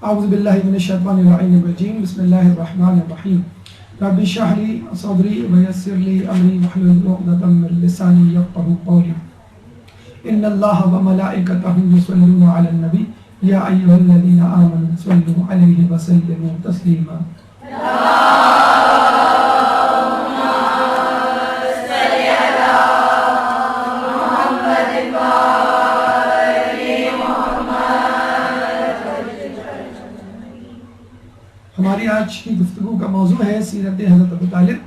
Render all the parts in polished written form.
اعوذ باللہ من الشیطان الرجیم بسم اللہ الرحمن الرحیم رب اشرح لی صدری ویسر لی امری واحلل عقدۃ من لسانی یفقهوا قولی ان اللہ وملائکتہ یصلون علی النبی یا ایھا الذین آمنوا صلوا علیہ وسلموا تسلیما ہماری آج کی گفتگو کا موضوع ہے سیرت حضرت ابو طالب۔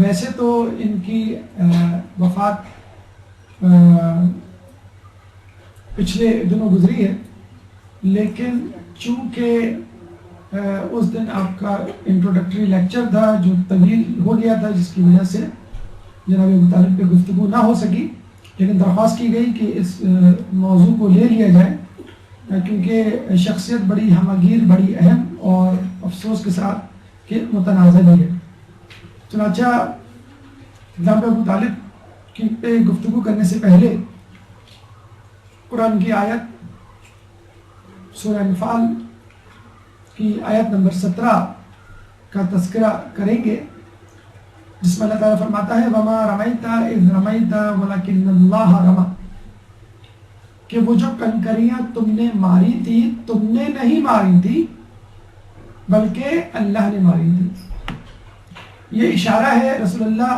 ویسے تو ان کی وفات پچھلے دنوں گزری ہے، لیکن چونکہ اس دن آپ کا انٹروڈکٹری لیکچر تھا جو طویل ہو گیا تھا، جس کی وجہ سے جناب ابو طالب پہ گفتگو نہ ہو سکی، لیکن درخواست کی گئی کہ اس موضوع کو لے لیا جائے کیونکہ شخصیت بڑی ہمگیر، بڑی اہم اور افسوس کے ساتھ کہ متنازع بھی ہے۔ چنانچہ جناب ابو طالب کی پہ گفتگو کرنے سے پہلے قرآن کی آیت سورہ انفال کی آیت نمبر 17 کا تذکرہ کریں گے، جس میں اللہ تعالیٰ فرماتا ہے وَمَا رَمَيْتَ إِذْ رَمَيْتَ وَلَكِنَّ اللَّهَ رَمَى، کہ وہ جو کنکریاں تم نے ماری تھی تم نے نہیں ماری تھی بلکہ اللہ نے ماری تھی۔ یہ اشارہ ہے رسول اللہ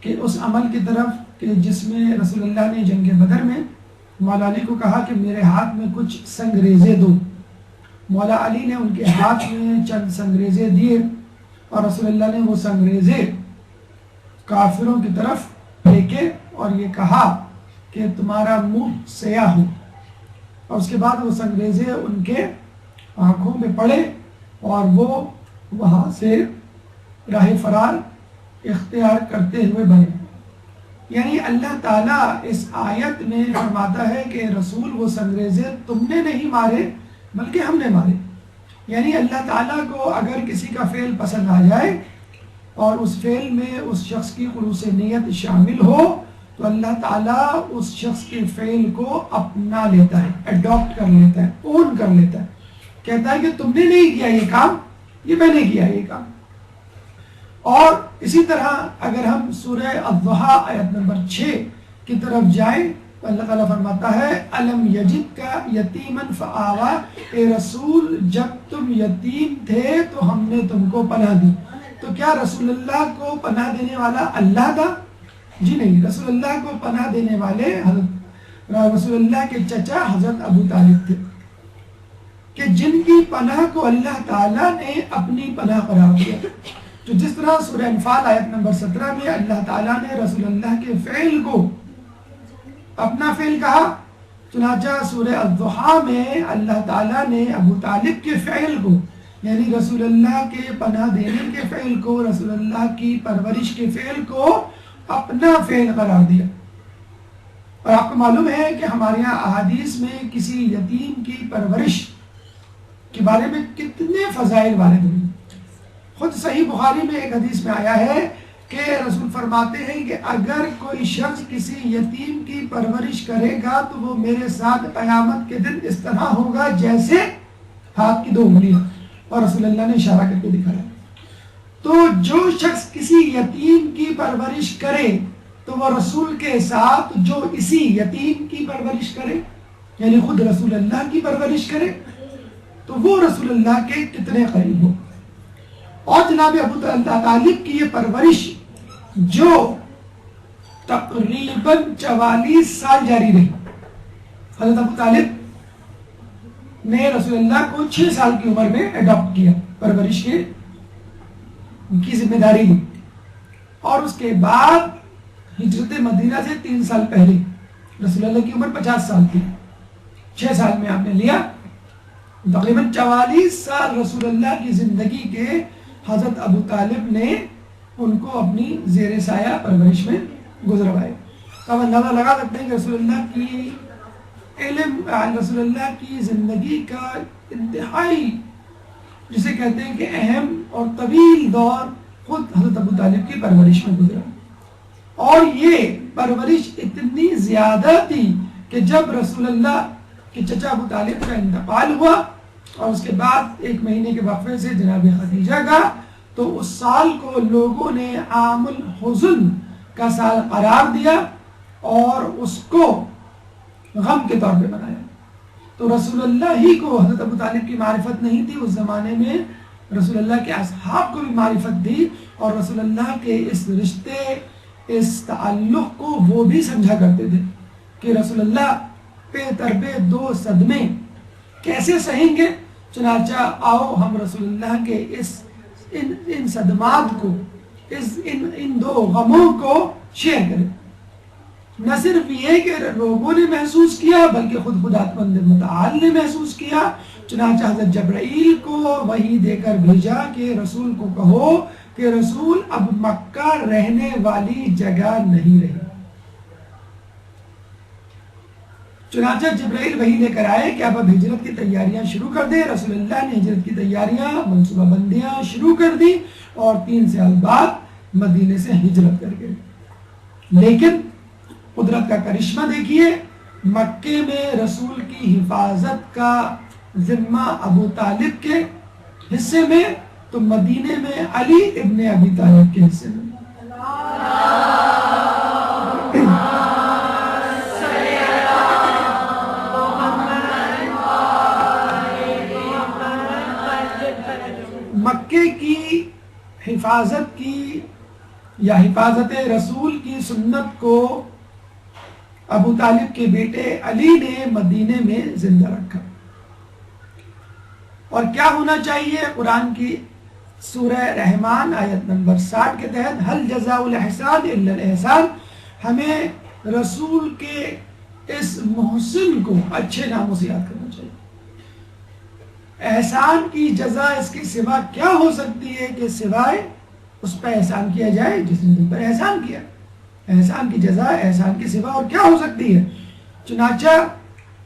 کے اس عمل کی طرف کہ جس میں رسول اللہ نے جنگ بدر میں مولا علی کو کہا کہ میرے ہاتھ میں کچھ سنگریزے دو۔ مولا علی نے ان کے ہاتھ میں چند سنگریزے دیے اور رسول اللہ نے وہ سنگریزے کافروں کی طرف پھینکے اور یہ کہا کہ تمہارا منہ سیاہ ہو، اور اس کے بعد وہ سنگریزے ان کے آنکھوں میں پڑے اور وہ وہاں سے راہ فرار اختیار کرتے ہوئے بنے۔ یعنی اللہ تعالیٰ اس آیت میں فرماتا ہے کہ رسول وہ سنگریزے تم نے نہیں مارے بلکہ ہم نے مارے۔ یعنی اللہ تعالیٰ کو اگر کسی کا فعل پسند آ جائے اور اس فعل میں اس شخص کی خلوص نیت شامل ہو تو اللہ تعالیٰ اس شخص کے فعل کو اپنا لیتا ہے، اڈاپٹ کر لیتا ہے، اون کر لیتا ہے، کہتا ہے کہ تم نے نہیں کیا یہ کام، یہ میں نے کیا یہ کام۔ اور اسی طرح اگر ہم سورہ الضحیٰ آیت نمبر 6 کی طرف جائیں تو اللہ تعالیٰ فرماتا ہے الم یجدک یتیما فآویٰ، اے رسول جب تم یتیم تھے تو ہم نے تم کو پناہ دی۔ تو کیا رسول اللہ کو پناہ دینے والا اللہ تھا؟ جی نہیں، رسول اللہ کو پناہ دینے والے رسول اللہ کے چچا حضرت ابو طالب تھے، کہ جن کی پناہ کو اللہ تعالیٰ نے اپنی پناہ قرار دیا۔ تو جس طرح سورہ انفال آیت نمبر 17 میں اللہ تعالیٰ نے رسول اللہ کے فعل کو اپنا فعل کہا، چنانچہ سورہ الضحیٰ میں اللہ تعالیٰ نے ابو طالب کے فعل کو، یعنی رسول اللہ کے پناہ دینے کے فعل کو، رسول اللہ کی پرورش کے فعل کو اپنا فعل قرار دیا۔ اور آپ کو معلوم ہے کہ ہمارے یہاں احادیث میں کسی یتیم کی پرورش کے بارے میں کتنے فضائل وارد ہوئی۔ خود صحیح بخاری میں ایک حدیث میں آیا ہے کہ رسول فرماتے ہیں کہ اگر کوئی شخص کسی یتیم کی پرورش کرے گا تو وہ میرے ساتھ قیامت کے دن اس طرح ہوگا جیسے ہاتھ کی 2 انگلیاں، اور رسول اللہ نے اشارہ کر کے دکھایا۔ تو جو شخص کسی یتیم کی پرورش کرے تو وہ رسول کے ساتھ جو اسی یتیم کی پرورش کرے، یعنی خود رسول اللہ کی پرورش کرے، تو وہ رسول اللہ کے کتنے قریب ہو۔ اور جناب ابو طالب کی یہ پرورش جو تقریباً 44 سال جاری رہی۔ حضرت ابو طالب نے رسول اللہ کو 6 سال کی عمر میں اڈاپٹ کیا، پرورش کی ذمہ داری لی، اور اس کے بعد ہجرت مدینہ سے 3 سال پہلے رسول اللہ کی عمر 50 سال تھی، 6 سال میں آپ نے لیا، تقریباً 44 سال رسول اللہ کی زندگی کے حضرت ابو طالب نے ان کو اپنی زیر سایہ پرورش میں گزروائے۔ تو ہم اندازہ لگا سکتے ہیں کہ رسول اللہ کی علم، رسول اللہ کی زندگی کا انتہائی جسے کہتے ہیں کہ اہم اور طویل دور خود حضرت ابو طالب کی پرورش میں گزرا، اور یہ پرورش اتنی زیادہ تھی کہ جب رسول اللہ کہ چچا ابو طالب کا انتقال ہوا اور اس کے بعد 1 مہینے کے وقفے سے جناب خدیجہ کا، تو اس سال کو لوگوں نے عام الحزن کا سال قرار دیا اور اس کو غم کے طور پہ منایا۔ تو رسول اللہ ہی کو حضرت ابو طالب کی معرفت نہیں تھی، اس زمانے میں رسول اللہ کے اصحاب کو بھی معرفت تھی، اور رسول اللہ کے اس رشتے، اس تعلق کو وہ بھی سمجھا کرتے تھے کہ رسول اللہ پہ تربے 2 صدمے کیسے سہیں گے۔ چنانچہ آؤ ہم رسول اللہ کے ان صدمات کو، ان 2 غموں کو شیئر کریں۔ نہ صرف یہ کہ لوگوں نے محسوس کیا بلکہ خود خداوند متعال نے محسوس کیا۔ چنانچہ حضرت جبرائیل کو وحی دے کر بھیجا کہ رسول کو کہو کہ رسول اب مکہ رہنے والی جگہ نہیں رہی۔ چنانچہ جبرائیل وحی لے کر آئے کہ اب ہجرت کی تیاریاں شروع کر دیں۔ رسول اللہ نے ہجرت کی تیاریاں، منصوبہ بندیاں شروع کر دی اور 3 سال بعد مدینے سے ہجرت کر گئے۔ لیکن قدرت کا کرشمہ دیکھیے، مکے میں رسول کی حفاظت کا ذمہ ابو طالب کے حصے میں، تو مدینے میں علی ابن ابی طالب کے حصے میں۔ مکے کی حفاظت کی یا حفاظت رسول کی سنت کو ابو طالب کے بیٹے علی نے مدینے میں زندہ رکھا۔ اور کیا ہونا چاہیے؟ قرآن کی سورہ رحمان آیت نمبر 60 کے تحت حل جزاء الاحسان الا الاحسان، ہمیں رسول کے اس محسن کو اچھے ناموں سے یاد کرنا چاہیے۔ احسان کی جزا اس کے سوا کیا ہو سکتی ہے کہ سوائے اس پر احسان کیا جائے جس نے تم پر احسان کیا۔ احسان کی جزا احسان کے سوا اور کیا ہو سکتی ہے؟ چنانچہ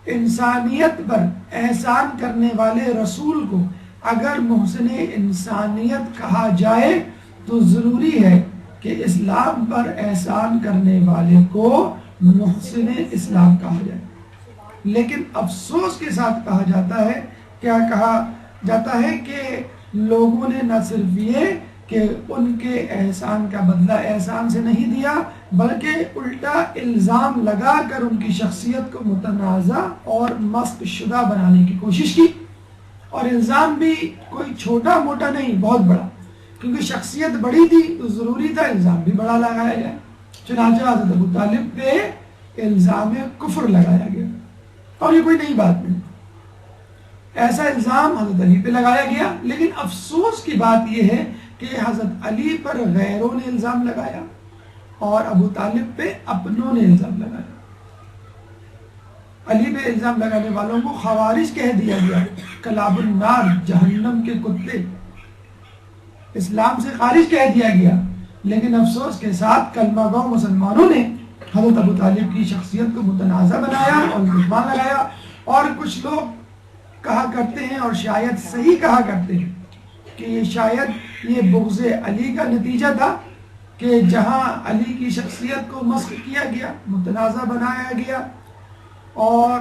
انسانیت پر احسان کرنے والے رسول کو اگر محسن انسانیت کہا جائے تو ضروری ہے کہ اسلام پر احسان کرنے والے کو محسن اسلام کہا جائے۔ لیکن افسوس کے ساتھ کہا جاتا ہے، کیا کہا جاتا ہے کہ لوگوں نے نہ صرف یہ کہ ان کے احسان کا بدلہ احسان سے نہیں دیا، بلکہ الٹا الزام لگا کر ان کی شخصیت کو متنازع اور مسخ شدہ بنانے کی کوشش کی۔ اور الزام بھی کوئی چھوٹا موٹا نہیں، بہت بڑا، کیونکہ شخصیت بڑی تھی تو ضروری تھا الزام بھی بڑا لگایا جائے۔ چنانچہ حضرت ابو طالب پہ الزام کفر لگایا گیا، اور یہ کوئی نئی بات نہیں، ایسا الزام حضرت علی پہ لگایا گیا۔ لیکن افسوس کی بات یہ ہے کہ حضرت علی پر غیروں نے الزام لگایا اور ابو طالب پہ اپنوں نے الزام لگایا۔ علی پہ الزام لگانے والوں کو خوارج کہہ دیا گیا، کلاب النار، جہنم کے کتے، اسلام سے خارج کہہ دیا گیا۔ لیکن افسوس کے ساتھ کلمہ گو مسلمانوں نے حضرت ابو طالب کی شخصیت کو متنازع بنایا اور الزام لگایا۔ اور کچھ لوگ کہا کرتے ہیں، اور شاید صحیح کہا کرتے ہیں، کہ شاید یہ بغض علی کا نتیجہ تھا کہ جہاں علی کی شخصیت کو مسخ کیا گیا، متنازع بنایا گیا اور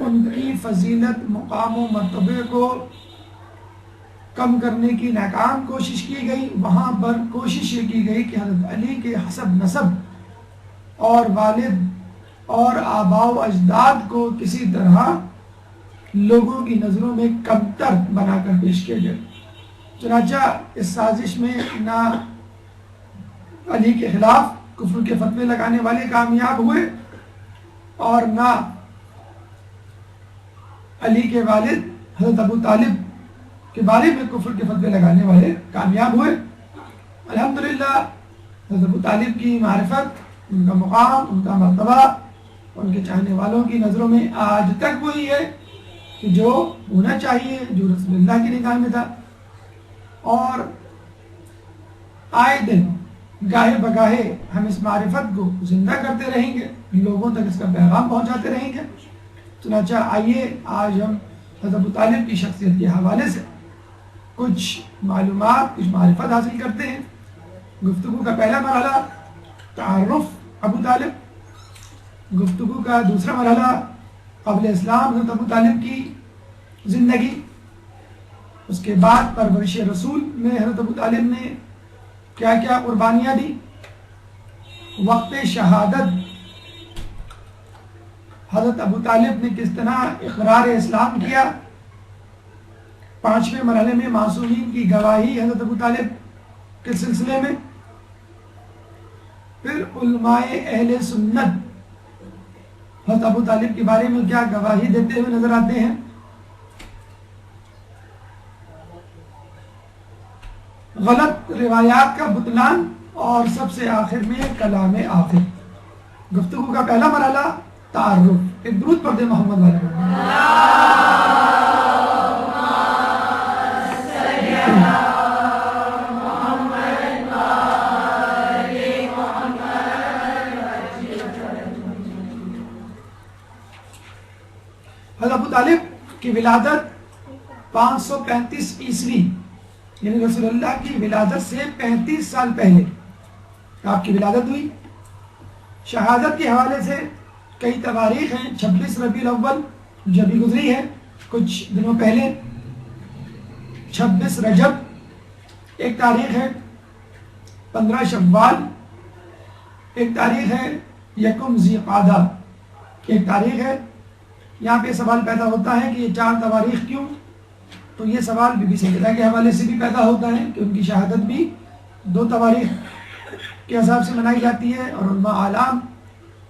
ان کی فضیلت، مقام و مرتبے کو کم کرنے کی ناکام کوشش کی گئی، وہاں پر کوشش یہ کی گئی کہ حضرت علی کے حسب نسب اور والد اور آباء و اجداد کو کسی طرح لوگوں کی نظروں میں کمتر بنا کر پیش کیا جائے۔ چنانچہ اس سازش میں نہ علی کے خلاف کفر کے فتوے لگانے والے کامیاب ہوئے اور نہ علی کے والد حضرت ابو طالب کے بارے میں کفر کے فتوے لگانے والے کامیاب ہوئے۔ الحمدللہ حضرت ابو طالب کی معرفت، ان کا مقام، ان کا مرتبہ ان کے چاہنے والوں کی نظروں میں آج تک وہی ہے کہ جو ہونا چاہیے، جو رسول اللہ کی نگاہ میں تھا۔ اور آئے دن گاہے بگاہے ہم اس معرفت کو زندہ کرتے رہیں گے، لوگوں تک اس کا پیغام پہنچاتے رہیں گے۔ چنانچہ آئیے آج ہم حضرت ابو طالب کی شخصیت کے حوالے سے کچھ معلومات، کچھ معرفت حاصل کرتے ہیں۔ گفتگو کا پہلا مرحلہ تعارف ابو طالب، گفتگو کا دوسرا مرحلہ قبل اسلام حضرت ابو طالب کی زندگی، اس کے بعد پرورش رسول میں حضرت ابو طالب نے کیا کیا قربانیاں دی، وقت شہادت حضرت ابو طالب نے کس طرح اقرار اسلام کیا، 5ویں مرحلے میں معصومین کی گواہی حضرت ابو طالب کے سلسلے میں، پھر علماء اہل سنت حضرت ابو طالب کے بارے میں کیا گواہی دیتے ہوئے نظر آتے ہیں، غلط روایات کا بطلان، اور سب سے آخر میں کلام آخر۔ گفتگو کا پہلا مرحلہ تعارف، ایک درود پڑھ دے محمد والے حضرت ابو طالب کی ولادت 535 عیسوی، یعنی رسول اللہ کی ولادت سے 35 سال پہلے آپ کی ولادت ہوئی۔ شہادت کے حوالے سے کئی تواریخ ہیں، 26 ربیع الاول جو ابھی گزری ہے کچھ دنوں پہلے، 26 رجب ایک تاریخ ہے، 15 شوال ایک تاریخ ہے، 1 ذی قعدہ ایک تاریخ ہے۔ یہاں پہ سوال پیدا ہوتا ہے کہ یہ 4 تواریخ کیوں؟ تو یہ سوال بی بی سیدہ کے حوالے سے بھی پیدا ہوتا ہے کہ ان کی شہادت بھی 2 تواریخ کے حساب سے منائی جاتی ہے، اور علماء اعلام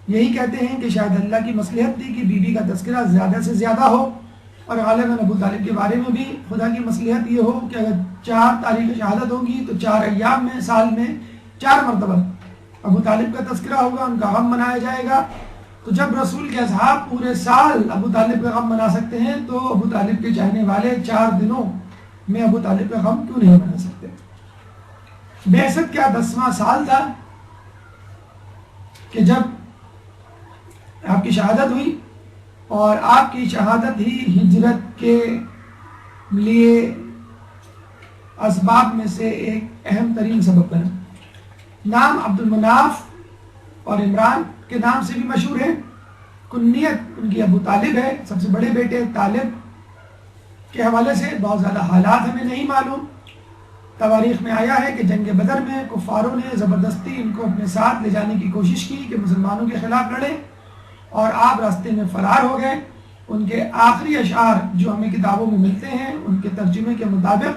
یہی کہتے ہیں کہ شاید اللہ کی مصلحت تھی کہ بی بی کا تذکرہ زیادہ سے زیادہ ہو، اور غالباً ابو طالب کے بارے میں بھی خدا کی مصلحت یہ ہو کہ اگر 4 تاریخ شہادت ہوگی تو 4 ایام میں، سال میں 4 مرتبہ ابو طالب کا تذکرہ ہوگا، ان کا غم منایا جائے گا۔ تو جب رسول کے اصحاب پورے سال ابو طالب کا غم منا سکتے ہیں تو ابو طالب کے چاہنے والے 4 دنوں میں ابو طالب کا غم کیوں نہیں منا سکتے؟ بعثت کا 10واں سال تھا کہ جب آپ کی شہادت ہوئی، اور آپ کی شہادت ہی ہجرت کے لیے اسباب میں سے ایک اہم ترین سبب بنا۔ نام عبد المناف اور عمران کے نام سے بھی مشہور ہے، کنیت ان کی ابو طالب ہے، سب سے بڑے بیٹے طالب کے حوالے سے بہت زیادہ حالات ہمیں نہیں معلوم۔ تواریخ میں آیا ہے کہ جنگ بدر میں کفاروں نے زبردستی ان کو اپنے ساتھ لے جانے کی کوشش کی کہ مسلمانوں کے خلاف لڑے، اور آپ راستے میں فرار ہو گئے۔ ان کے آخری اشعار جو ہمیں کتابوں میں ملتے ہیں ان کے ترجمے کے مطابق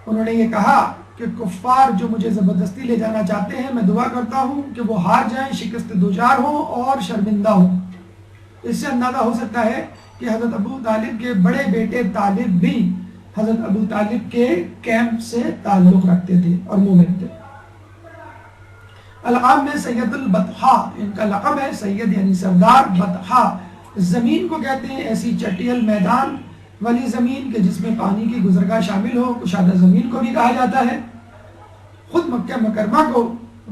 انہوں نے یہ کہا کہ کفار جو مجھے زبردستی لے جانا چاہتے ہیں، میں دعا کرتا ہوں کہ وہ ہار جائیں، شکست دوچار ہوں اور شرمندہ ہوں۔ اس سے اندازہ ہو سکتا ہے کہ حضرت ابو طالب کے بڑے بیٹے طالب بھی حضرت ابو طالب کے کیمپ سے تعلق رکھتے تھے اور مومن تھے۔ القاب میں سید البطحا ان کا لقب ہے، سید یعنی سردار، بطحا زمین کو کہتے ہیں، ایسی چٹیل میدان والی زمین کہ جس میں پانی کی گزرگاہ شامل ہو، کشادہ زمین کو بھی کہا جاتا ہے۔ خود مکہ مکرمہ کو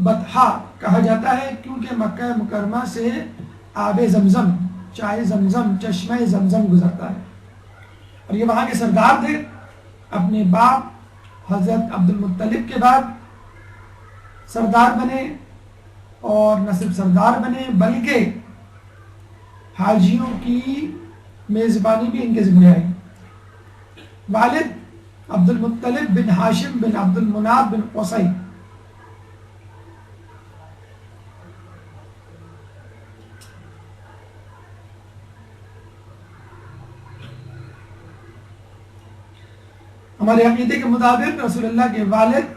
بطحا کہا جاتا ہے کیونکہ مکہ مکرمہ سے آب زمزم، چائے زمزم، چشمہ زمزم گزرتا ہے، اور یہ وہاں کے سردار تھے۔ اپنے باپ حضرت عبد المطلب کے بعد سردار بنے، اور نہ صرف سردار بنے بلکہ حاجیوں کی میزبانی بھی ان کے ذمہ آئی۔ والد عبد المطلب بن ہاشم بن عبد المناف بن قصی، ہمارے عقیدے کے مطابق رسول اللہ کے والد،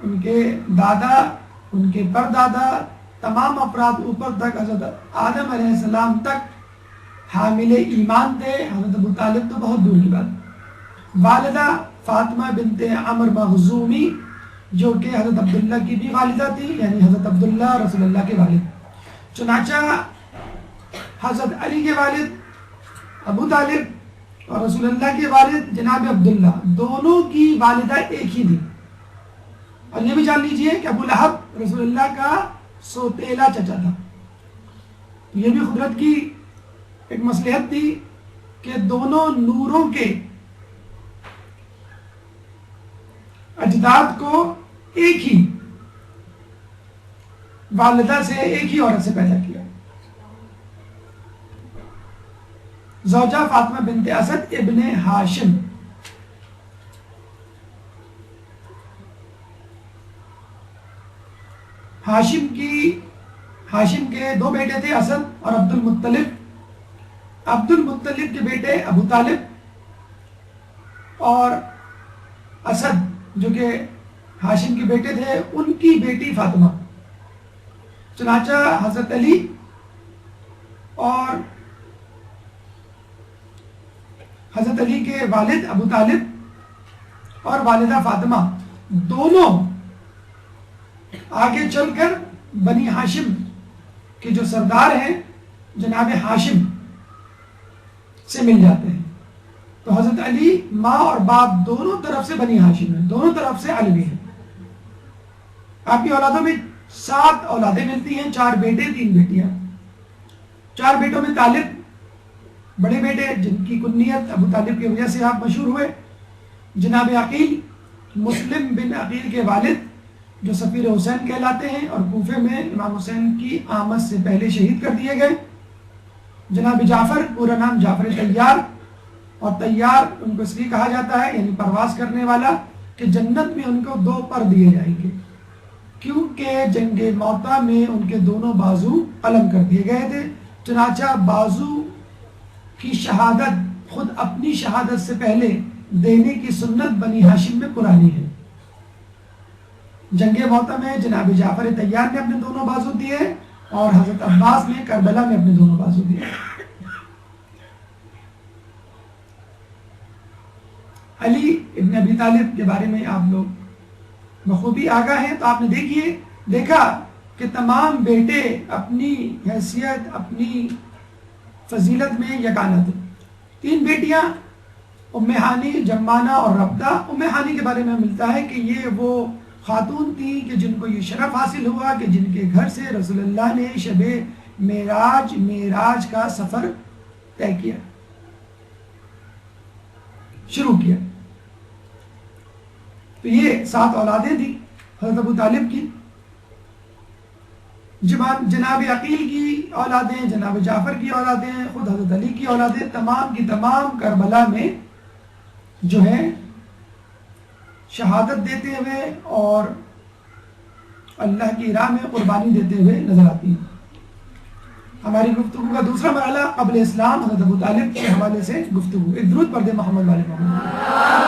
ان کے دادا، ان کے پردادا، تمام افراد اوپر تک حضرت آدم علیہ السلام تک حامل ایمان تھے۔ حضرت ابو طالب تو بہت دور کی بات۔ والدہ فاطمہ بنت عمر مخزومی جو کہ حضرت عبداللہ کی بھی والدہ تھی، یعنی حضرت عبداللہ رسول اللہ کے والد۔ چنانچہ حضرت علی کے والد ابو طالب اور رسول اللہ کے والد جناب عبداللہ، دونوں کی والدہ ایک ہی تھی۔ اور یہ بھی جان لیجئے کہ ابو لہب رسول اللہ کا سوتیلا چچا تھا۔ یہ بھی قدرت کی ایک مصلحت تھی کہ دونوں نوروں کے اجداد کو ایک ہی والدہ سے، ایک ہی عورت سے پیدا کیا۔ زوجہ فاطمہ بنت اسد ابن ہاشم. ہاشم کے دو بیٹے تھے، اسد اور عبد المطلب. عبد المطلب کے بیٹے ابو طالب اور اسد جو کہ ہاشم کے بیٹے تھے ان کی بیٹی فاطمہ. چنانچہ حضرت علی اور حضرت علی کے والد ابو طالب اور والدہ فاطمہ دونوں آگے چل کر بنی ہاشم کے جو سردار ہیں جناب ہاشم سے مل جاتے ہیں. تو حضرت علی ماں اور باپ دونوں طرف سے بنی ہاشم ہیں، دونوں طرف سے علوی ہیں. آپ کی اولادوں میں 7 اولادیں ملتی ہیں، 4 بیٹے 3 بیٹیاں. 4 بیٹوں میں طالب بڑے بیٹے جن کی کنیت ابو طالب کی وجہ سے آپ مشہور ہوئے، جناب عقیل مسلم بن عقیل کے والد جو سفیر حسین کہلاتے ہیں اور کوفے میں امام حسین کی آمد سے پہلے شہید کر دیے گئے. جناب جعفر، پورا نام جعفر طیار، اور طیار ان کو اس لیے کہا جاتا ہے یعنی پرواز کرنے والا کہ جنت میں ان کو 2 پر دیے جائیں گے، کیونکہ جنگ موتا میں ان کے دونوں بازو قلم کر دیے گئے تھے. چنانچہ بازو کی شہادت خود اپنی شہادت سے پہلے دینے کی سنت بنی ہاشم میں پرانی ہے. جنگ موتا میں جناب جعفر طیار نے اپنے دونوں بازو دیے اور حضرت عباس نے کربلا میں اپنے دونوں بازو دیے. علی ابن ابی طالب کے بارے میں آپ لوگ بخوبی آگاہ ہیں. تو آپ نے دیکھا کہ تمام بیٹے اپنی حیثیت اپنی فضیلت میں یکانہ تھے. 3 بیٹیاں ام ہانی، جمانہ اور ربدہ. ام ہانی کے بارے میں ملتا ہے کہ یہ وہ خاتون تھی کہ جن کو یہ شرف حاصل ہوا کہ جن کے گھر سے رسول اللہ نے شب معراج کا سفر طے کیا، شروع کیا. تو یہ 7 اولادیں تھیں حضرت ابو طالب کی. جناب عقیل کی اولادیں، جناب جعفر کی اولادیں، خود حضرت علی کی اولادیں، تمام کی تمام کربلا میں جو ہے شہادت دیتے ہوئے اور اللہ کی راہ میں قربانی دیتے ہوئے نظر آتی ہیں. ہماری گفتگو کا دوسرا مرحلہ قبل اسلام حضرت ابو طالب کے حوالے سے گفتگو. ایک درود پڑھ دے محمد والے محمد.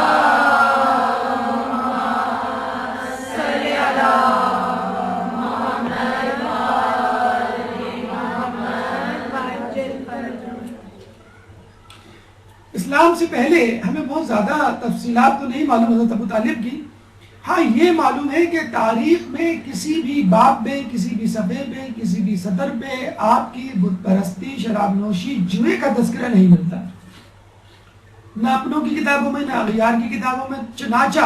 اسلام سے پہلے ہمیں بہت زیادہ تفصیلات تو نہیں معلوم حضرت ابو طالب کی. ہاں یہ معلوم ہے کہ تاریخ میں کسی بھی باب میں، کسی بھی صفحے پہ، کسی بھی سطر پہ آپ کی بت پرستی، شراب نوشی، جوئے کا تذکرہ نہیں ملتا، نہ اپنوں کی کتابوں میں نہ اغیار کی کتابوں میں. چنانچہ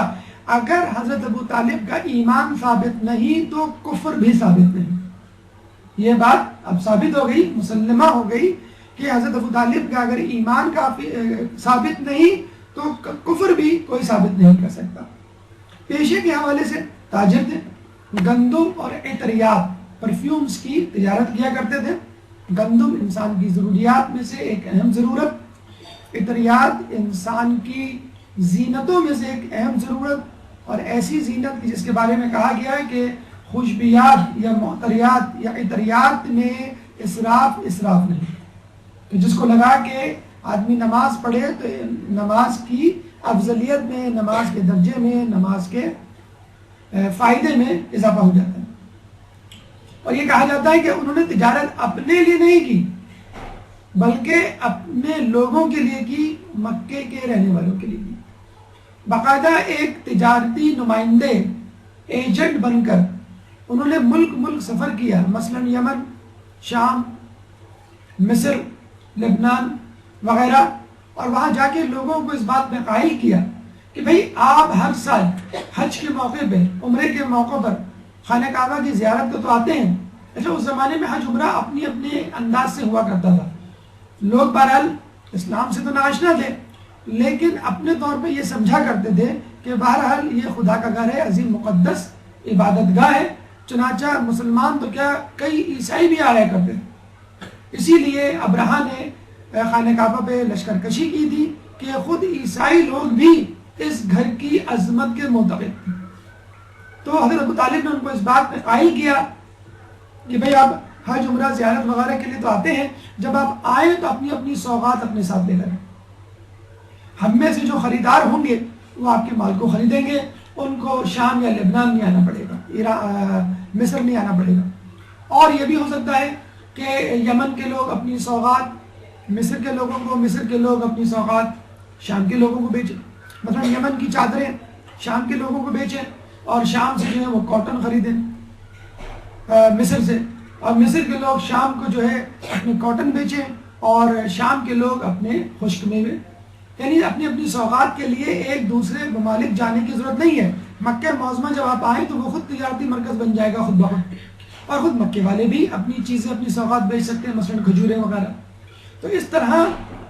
اگر حضرت ابو طالب کا ایمان ثابت نہیں تو کفر بھی ثابت نہیں. یہ بات اب ثابت ہو گئی، مسلمہ ہو گئی کہ حضرت ابو طالب کا اگر ایمان کافی ثابت نہیں تو کفر بھی کوئی ثابت نہیں کر سکتا. پیشے کے حوالے سے تاجر تھے، گندم اور عطریات پرفیومز کی تجارت کیا کرتے تھے. گندم انسان کی ضروریات میں سے ایک اہم ضرورت، عطریات انسان کی زینتوں میں سے ایک اہم ضرورت، اور ایسی زینت جس کے بارے میں کہا گیا ہے کہ خوشبیات یا معطریات یا عطریات میں اسراف نہیں، کہ جس کو لگا کے آدمی نماز پڑھے تو نماز کی افضلیت میں، نماز کے درجے میں، نماز کے فائدے میں اضافہ ہو جاتا ہے. اور یہ کہا جاتا ہے کہ انہوں نے تجارت اپنے لیے نہیں کی بلکہ اپنے لوگوں کے لیے کی، مکے کے رہنے والوں کے لیے کی. باقاعدہ ایک تجارتی نمائندے، ایجنٹ بن کر انہوں نے ملک سفر کیا، مثلا یمن، شام، مصر، لبنان وغیرہ، اور وہاں جا کے لوگوں کو اس بات میں قائل کیا کہ بھئی آپ ہر سال حج کے موقع پہ، عمرے کے موقع پر خانہ کعبہ کی زیارت کو تو آتے ہیں. اچھا اس زمانے میں حج عمرہ اپنے انداز سے ہوا کرتا تھا. لوگ بہرحال اسلام سے تو ناآشنا تھے لیکن اپنے طور پہ یہ سمجھا کرتے تھے کہ بہرحال یہ خدا کا گھر ہے، عظیم مقدس عبادت گاہ ہے. چنانچہ مسلمان تو کیا، کئی عیسائی بھی آیا کرتے تھے. اسی لیے ابرہہ نے خانہ کعبہ پہ لشکر کشی کی تھی کہ خود عیسائی لوگ بھی اس گھر کی عظمت کے معتقد تھے. تو حضرت ابو طالب نے ان کو اس بات میں قائل کیا کہ بھئی آپ حج عمرہ زیارت وغیرہ کے لیے تو آتے ہیں، جب آپ آئیں تو اپنی اپنی سوغات اپنے ساتھ لے کر آئیں. ہم میں سے جو خریدار ہوں گے وہ آپ کے مال کو خریدیں گے، ان کو شام یا لبنان نہیں آنا پڑے گا، مصر نہیں آنا پڑے گا. اور یہ بھی ہو سکتا ہے کہ یمن کے لوگ اپنی سوغات مصر کے لوگوں کو، مصر کے لوگ اپنی سوغات شام کے لوگوں کو بیچیں. مثلا یمن کی چادریں شام کے لوگوں کو بیچیں اور شام سے جو ہے وہ کاٹن خریدیں مصر سے، اور مصر کے لوگ شام کو جو ہے اپنے کاٹن بیچیں اور شام کے لوگ اپنے خشک میوے. یعنی اپنی اپنی سوغات کے لیے ایک دوسرے ممالک جانے کی ضرورت نہیں ہے. مکہ معظمہ جب آپ آئیں تو وہ خود تجارتی مرکز بن جائے گا خود بخود، اور خود مکے والے بھی اپنی چیزیں اپنی سوغات بیچ سکتے ہیں، مثلا کھجوریں وغیرہ. تو اس طرح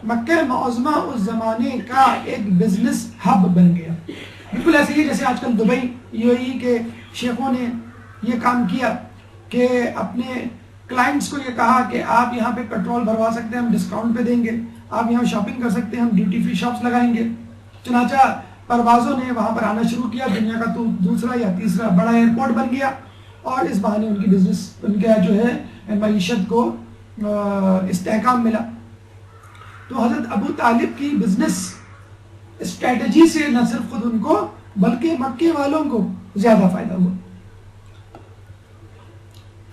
مکہ معظمہ اس زمانے کا ایک بزنس ہب بن گیا. بالکل ایسے ہی جیسے آج کل دبئی UAE کے شیخوں نے یہ کام کیا کہ اپنے کلائنٹس کو یہ کہا کہ آپ یہاں پہ پیٹرول بھروا سکتے ہیں، ہم ڈسکاؤنٹ پہ دیں گے، آپ یہاں شاپنگ کر سکتے ہیں، ہم ڈیوٹی فری شاپس لگائیں گے. چنانچہ پروازوں نے وہاں پر آنا شروع کیا، دنیا کا تو دوسرا یا تیسرا بڑا ایئرپورٹ بن گیا، اور اس بہانے ان کی بزنس، ان کا جو ہے معیشت کو استحکام ملا. تو حضرت ابو طالب کی بزنس اسٹریٹجی سے نہ صرف خود ان کو بلکہ مکے والوں کو زیادہ فائدہ ہوا.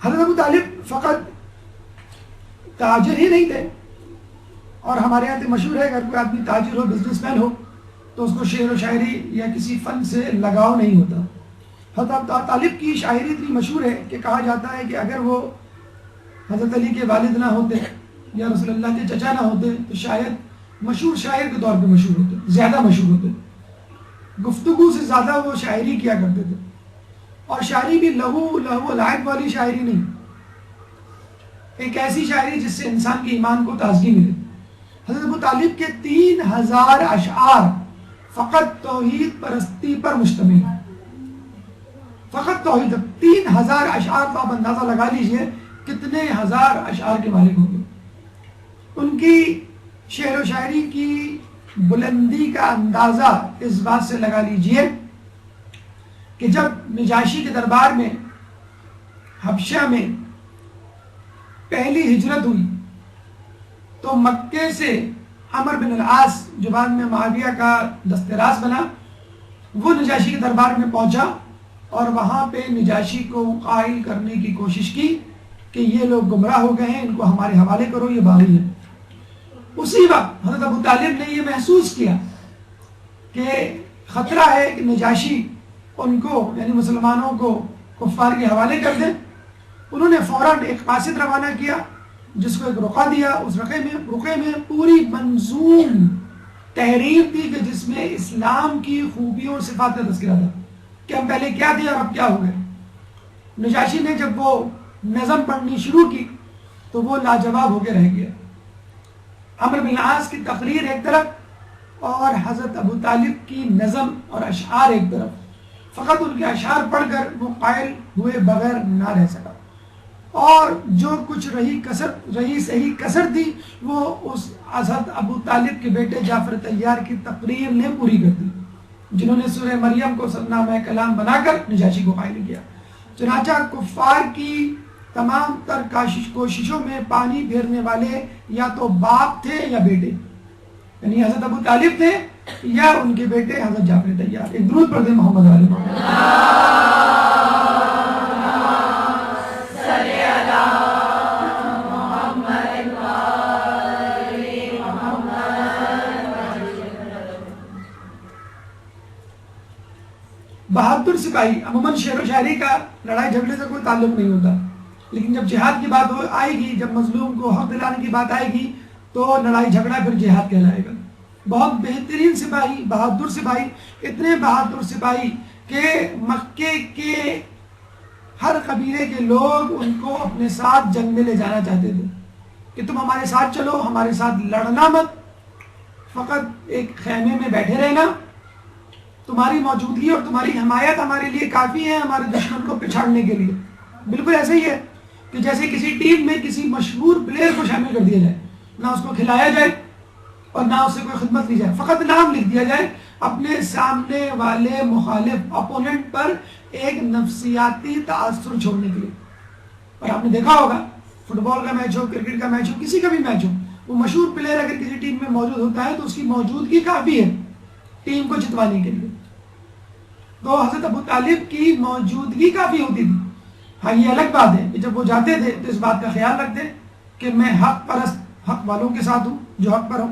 حضرت ابو طالب فقط تاجر ہی نہیں تھے، اور ہمارے یہاں تو مشہور ہے اگر کوئی آدمی تاجر ہو، بزنس مین ہو، تو اس کو شعر و شاعری یا کسی فن سے لگاؤ نہیں ہوتا. حضرت ابو طالب کی شاعری اتنی مشہور ہے کہ کہا جاتا ہے کہ اگر وہ حضرت علی کے والد نہ ہوتے یا رسول اللہ کے چچا نہ ہوتے تو شاید مشہور شاعر کے طور پہ مشہور ہوتے، زیادہ مشہور ہوتے. گفتگو سے زیادہ وہ شاعری کیا کرتے تھے، اور شاعری بھی لہو لعب والی شاعری نہیں، ایک ایسی شاعری جس سے انسان کے ایمان کو تازگی ملے. حضرت ابو طالب کے 3000 اشعار فقط توحید پرستی پر مشتمل ہیں. فقط توحید، 3000 اشعار، تو آپ اندازہ لگا لیجئے کتنے ہزار اشعار کے مالک ہوں گے. ان کی شعر و شاعری کی بلندی کا اندازہ اس بات سے لگا لیجئے کہ جب نجاشی کے دربار میں حبشہ میں پہلی ہجرت ہوئی تو مکے سے عمر بن العاص جو بعد میں معاویہ کا دست راست بنا، وہ نجاشی کے دربار میں پہنچا اور وہاں پہ نجاشی کو قائل کرنے کی کوشش کی کہ یہ لوگ گمراہ ہو گئے ہیں، ان کو ہمارے حوالے کرو، یہ باغی ہیں. اسی وقت حضرت ابو طالب نے یہ محسوس کیا کہ خطرہ ہے کہ نجاشی ان کو یعنی مسلمانوں کو کفار کے حوالے کر دیں. انہوں نے فوراً ایک قاصد روانہ کیا جس کو ایک رقعہ دیا. اس رقعے میں پوری منظوم تحریر تھی کہ جس میں اسلام کی خوبیوں اور صفات کا تذکرہ تھا کہ ہم پہلے کیا تھے اور اب کیا ہو گئے. نجاشی نے جب وہ نظم پڑھنی شروع کی تو وہ لاجواب ہو کے رہ گیا. عمر بن العاص کی تقریر ایک طرف اور حضرت ابو طالب کی نظم اور اشعار ایک طرف. فقط ان کے اشعار پڑھ کر وہ قائل ہوئے بغیر نہ رہ سکا، اور جو کچھ رہی صحیح کسر تھی وہ اس حضرت ابو طالب کے بیٹے جعفر طیار کی تقریر نے پوری کر دی، جنہوں نے سورہ مریم کو سرنامہ کلام بنا کر نجاشی کو قائل کیا. چنانچہ کفار کی تمام تر کوششوں میں پانی پھیرنے والے یا تو باپ تھے یا بیٹے، یعنی حضرت ابو طالب تھے یا ان کے بیٹے حضرت جعفر طیار. ایک درود پڑھ دیں محمد علیہ بہادر سپاہی. عموماً شعر و شاعری کا لڑائی جھگڑے سے کوئی تعلق نہیں ہوتا، لیکن جب جہاد کی بات آئے گی، جب مظلوم کو حق دلانے کی بات آئے گی تو لڑائی جھگڑا پھر جہاد کہلائے گا. بہت بہترین سپاہی، بہادر سپاہی، اتنے بہادر سپاہی کہ مکے کے ہر قبیلے کے لوگ ان کو اپنے ساتھ جنگ میں لے جانا چاہتے تھے کہ تم ہمارے ساتھ چلو، ہمارے ساتھ لڑنا مت، فقط ایک خیمے میں بیٹھے رہنا، تمہاری موجودگی اور تمہاری حمایت ہمارے لیے کافی ہے ہمارے دشمن کو پچھاڑنے کے لیے. بالکل ایسے ہی ہے کہ جیسے کسی ٹیم میں کسی مشہور پلیئر کو شامل کر دیا جائے، نہ اس کو کھلایا جائے اور نہ اسے کوئی خدمت لی جائے، فقط نام لکھ دیا جائے اپنے سامنے والے مخالف اپوننٹ پر ایک نفسیاتی تاثر چھوڑنے کے لیے۔ اور آپ نے دیکھا ہوگا فٹ بال کا میچ ہو، کرکٹ کا میچ ہو، کسی کا بھی میچ ہو، وہ مشہور پلیئر اگر کسی ٹیم میں موجود ہوتا ہے تو اس کی موجودگی کافی ہے ٹیم کو جتوانے کے لیے۔ تو حضرت ابو طالب کی موجودگی کافی ہوتی تھی۔ ہاں یہ الگ بات ہے کہ جب وہ جاتے تھے تو اس بات کا خیال رکھتے کہ میں حق پرست، حق والوں کے ساتھ ہوں جو حق پر ہوں،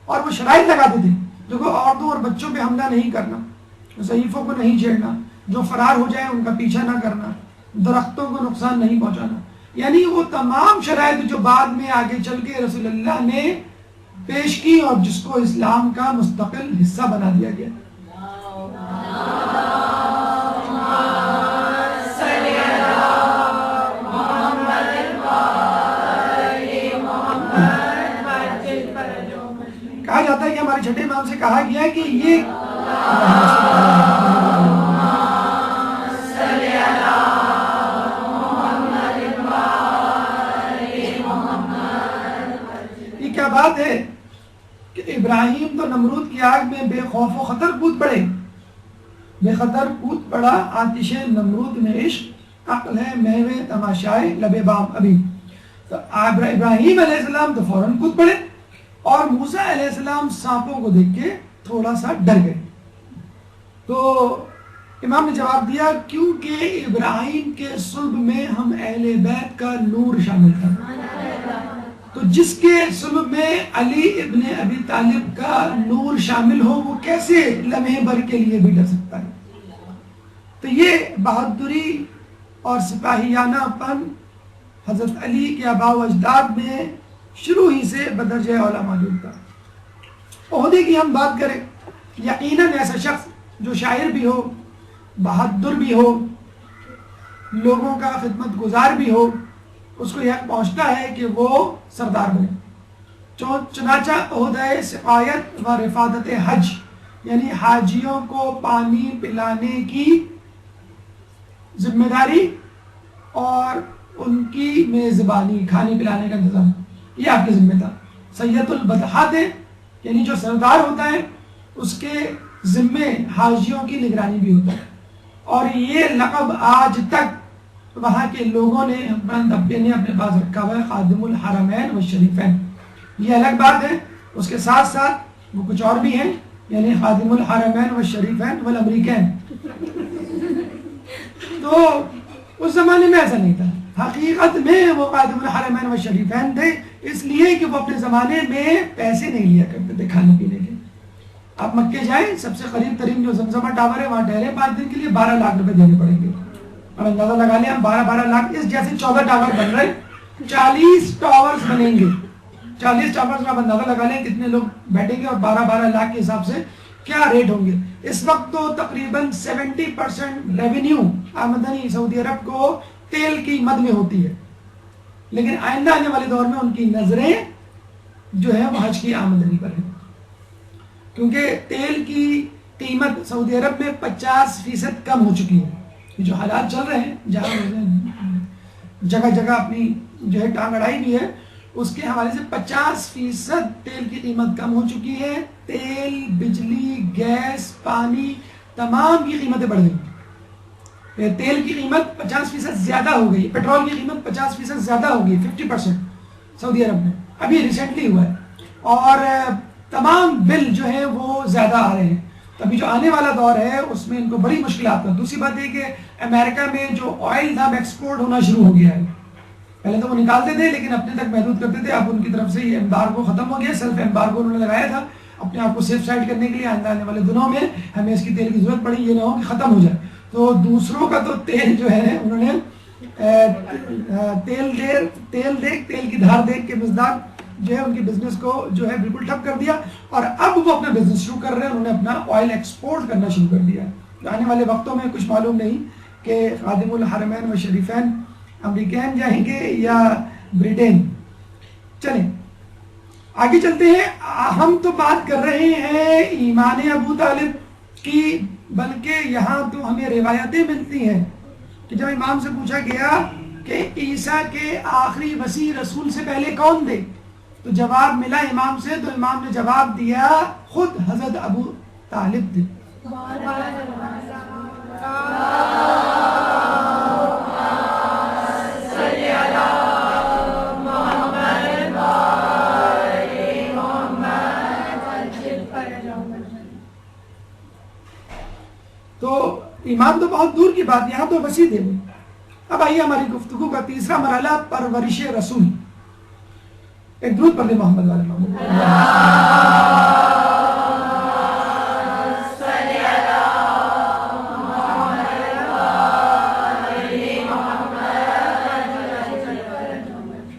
اور وہ شرائط لگاتے تھے، دیکھو عورتوں اور بچوں پہ حملہ نہیں کرنا، ضعیفوں کو نہیں چھیڑنا، جو فرار ہو جائے ان کا پیچھا نہ کرنا، درختوں کو نقصان نہیں پہنچانا، یعنی وہ تمام شرائط جو بعد میں آگے چل کے رسول اللہ نے پیش کی اور جس کو اسلام کا مستقل حصہ بنا دیا گیا۔ کہا جاتا ہے کہ ہمارے چھٹے امام سے کہا گیا ہے کہ یہ کیا بات ہے کہ ابراہیم تو نمرود کی آگ میں بے خوف و خطر کود پڑے، بے خطر کود پڑا آتش نمرود میں عشق، عقل ہے محو تماشائے لب بام ابھی۔ تو ابراہیم علیہ السلام تو فوراً کود پڑے اور موسیٰ علیہ السلام سانپوں کو دیکھ کے تھوڑا سا ڈر گئے۔ تو امام نے جواب دیا کیونکہ ابراہیم کے صلب میں ہم اہل بیت کا نور شامل تھا، تو جس کے صلب میں علی ابن ابی طالب کا نور شامل ہو وہ کیسے لمحے بھر کے لیے بھی ڈر سکتا ہے۔ تو یہ بہادری اور سپاہیانہ پن حضرت علی کے آباء و اجداد میں شروع ہی سے بدرجہ اولیٰ موجود تھا۔ عہدے کی ہم بات کریں، یقیناً ایسا شخص جو شاعر بھی ہو، بہادر بھی ہو، لوگوں کا خدمت گزار بھی ہو، اس کو یہ پہنچتا ہے کہ وہ سردار بنے۔ چنانچہ عہدہ سقایت و رفادت حج، یعنی حاجیوں کو پانی پلانے کی ذمہ داری اور ان کی میزبانی، کھانے پلانے کا انتظام، یہ آپ کے ذمہ تھا۔ سید البطحات ہے، یعنی جو سردار ہوتا ہے اس کے ذمے حاجیوں کی نگرانی بھی ہوتا ہے، اور یہ لقب آج تک وہاں کے لوگوں نے اپنے پاس رکھا ہوا ہے، خادم الحرمین والشریفین۔ یہ الگ بات ہے، اس کے ساتھ ساتھ وہ کچھ اور بھی ہیں، یعنی خادم الحرمین والشریفین والامریکین۔ تو اس زمانے میں ایسا نہیں تھا، حقیقت میں وہ خادم الحرمین والشریفین تھے، اس لیے کہ وہ اپنے زمانے میں پیسے نہیں لیا کرتے تھے کھانے پینے کے۔ آپ مکے جائیں، سب سے قریب ترین جو زمزمہ ٹاور ہے وہاں ٹھہرے 5 دن کے لیے 12 لاکھ روپے دینے پڑیں گے۔ اب اندازہ لگا لیں، 12 لاکھ، اس جیسے 14 ٹاور بن رہے، 40 ٹاورز بنیں گے، 40 ٹاورز میں آپ اندازہ لگا لیں کتنے لوگ بیٹھیں گے، اور 12 لاکھ کے حساب سے کیا ریٹ ہوں گے۔ اس وقت تو تقریباً 70% ریونیو آمدنی سعودی عرب کو تیل کی مد میں ہوتی ہے، لیکن آئندہ آنے والے دور میں ان کی نظریں جو ہے وہ حج کی آمدنی پر ہیں، کیونکہ تیل کی قیمت سعودی عرب میں 50% کم ہو چکی ہے۔ جو حالات چل رہے ہیں، جہاں جگہ جگہ اپنی جو ہے ٹانگ اڑائی بھی ہے، اس کے حوالے سے 50% تیل کی قیمت کم ہو چکی ہے۔ تیل، بجلی، گیس، پانی، تمام کی قیمتیں بڑھ گئی۔ تیل کی قیمت 50% زیادہ ہو گئی، پیٹرول کی قیمت 50% زیادہ ہو گئی، 50% سعودی عرب میں ابھی ریسنٹلی ہوا ہے، اور تمام بل جو ہے وہ زیادہ آ رہے ہیں۔ ابھی جو آنے والا دور ہے اس میں ان کو بڑی مشکلات ہیں۔ دوسری بات یہ کہ امریکہ میں جو آئل تھا ایکسپورٹ ہونا شروع ہو گیا ہے، پہلے تو وہ نکالتے تھے لیکن اپنے تک محدود کرتے تھے، اب ان کی طرف سے یہ ایمبارگو ختم ہو گیا، سیلف ایمبارگو انہوں نے لگایا تھا اپنے آپ کو سیف سائڈ کرنے کے لیے، آنے والے دنوں میں ہمیں اس کی تیل کی ضرورت پڑی، یہ نہ ہو کہ ختم ہو جائے۔ تو دوسروں کا تو تیل جو ہے انہوں نے تیل کی دھار دیکھ کے مزدار جو ہے ان کی بزنس کو جو ہے بالکل ٹھپ کر دیا، اور اب وہ اپنا بزنس شروع کر رہے ہیں، انہوں نے اپنا آئل ایکسپورٹ کرنا شروع کر دیا۔ آنے والے وقتوں میں کچھ معلوم نہیں کہ خادم الحرمین و شریفین امریکین جائیں گے یا برٹین۔ چلیں آگے چلتے ہیں۔ ہم تو بات کر رہے ہیں ایمان ابو طالب کی، بلکہ یہاں تو ہمیں روایتیں ملتی ہیں کہ جب امام سے پوچھا گیا کہ عیسیٰ کے آخری وصی رسول سے پہلے کون تھے، تو جواب ملا امام سے، تو امام نے جواب دیا خود حضرت ابو طالب تھے. تو ایمان تو بہت دور کی بات، یہاں تو وسیع ہے. اب آئیے ہماری گفتگو کا تیسرا مرحلہ، پرورش رسول. ایک درود پڑھ لیں محمد والے محمد.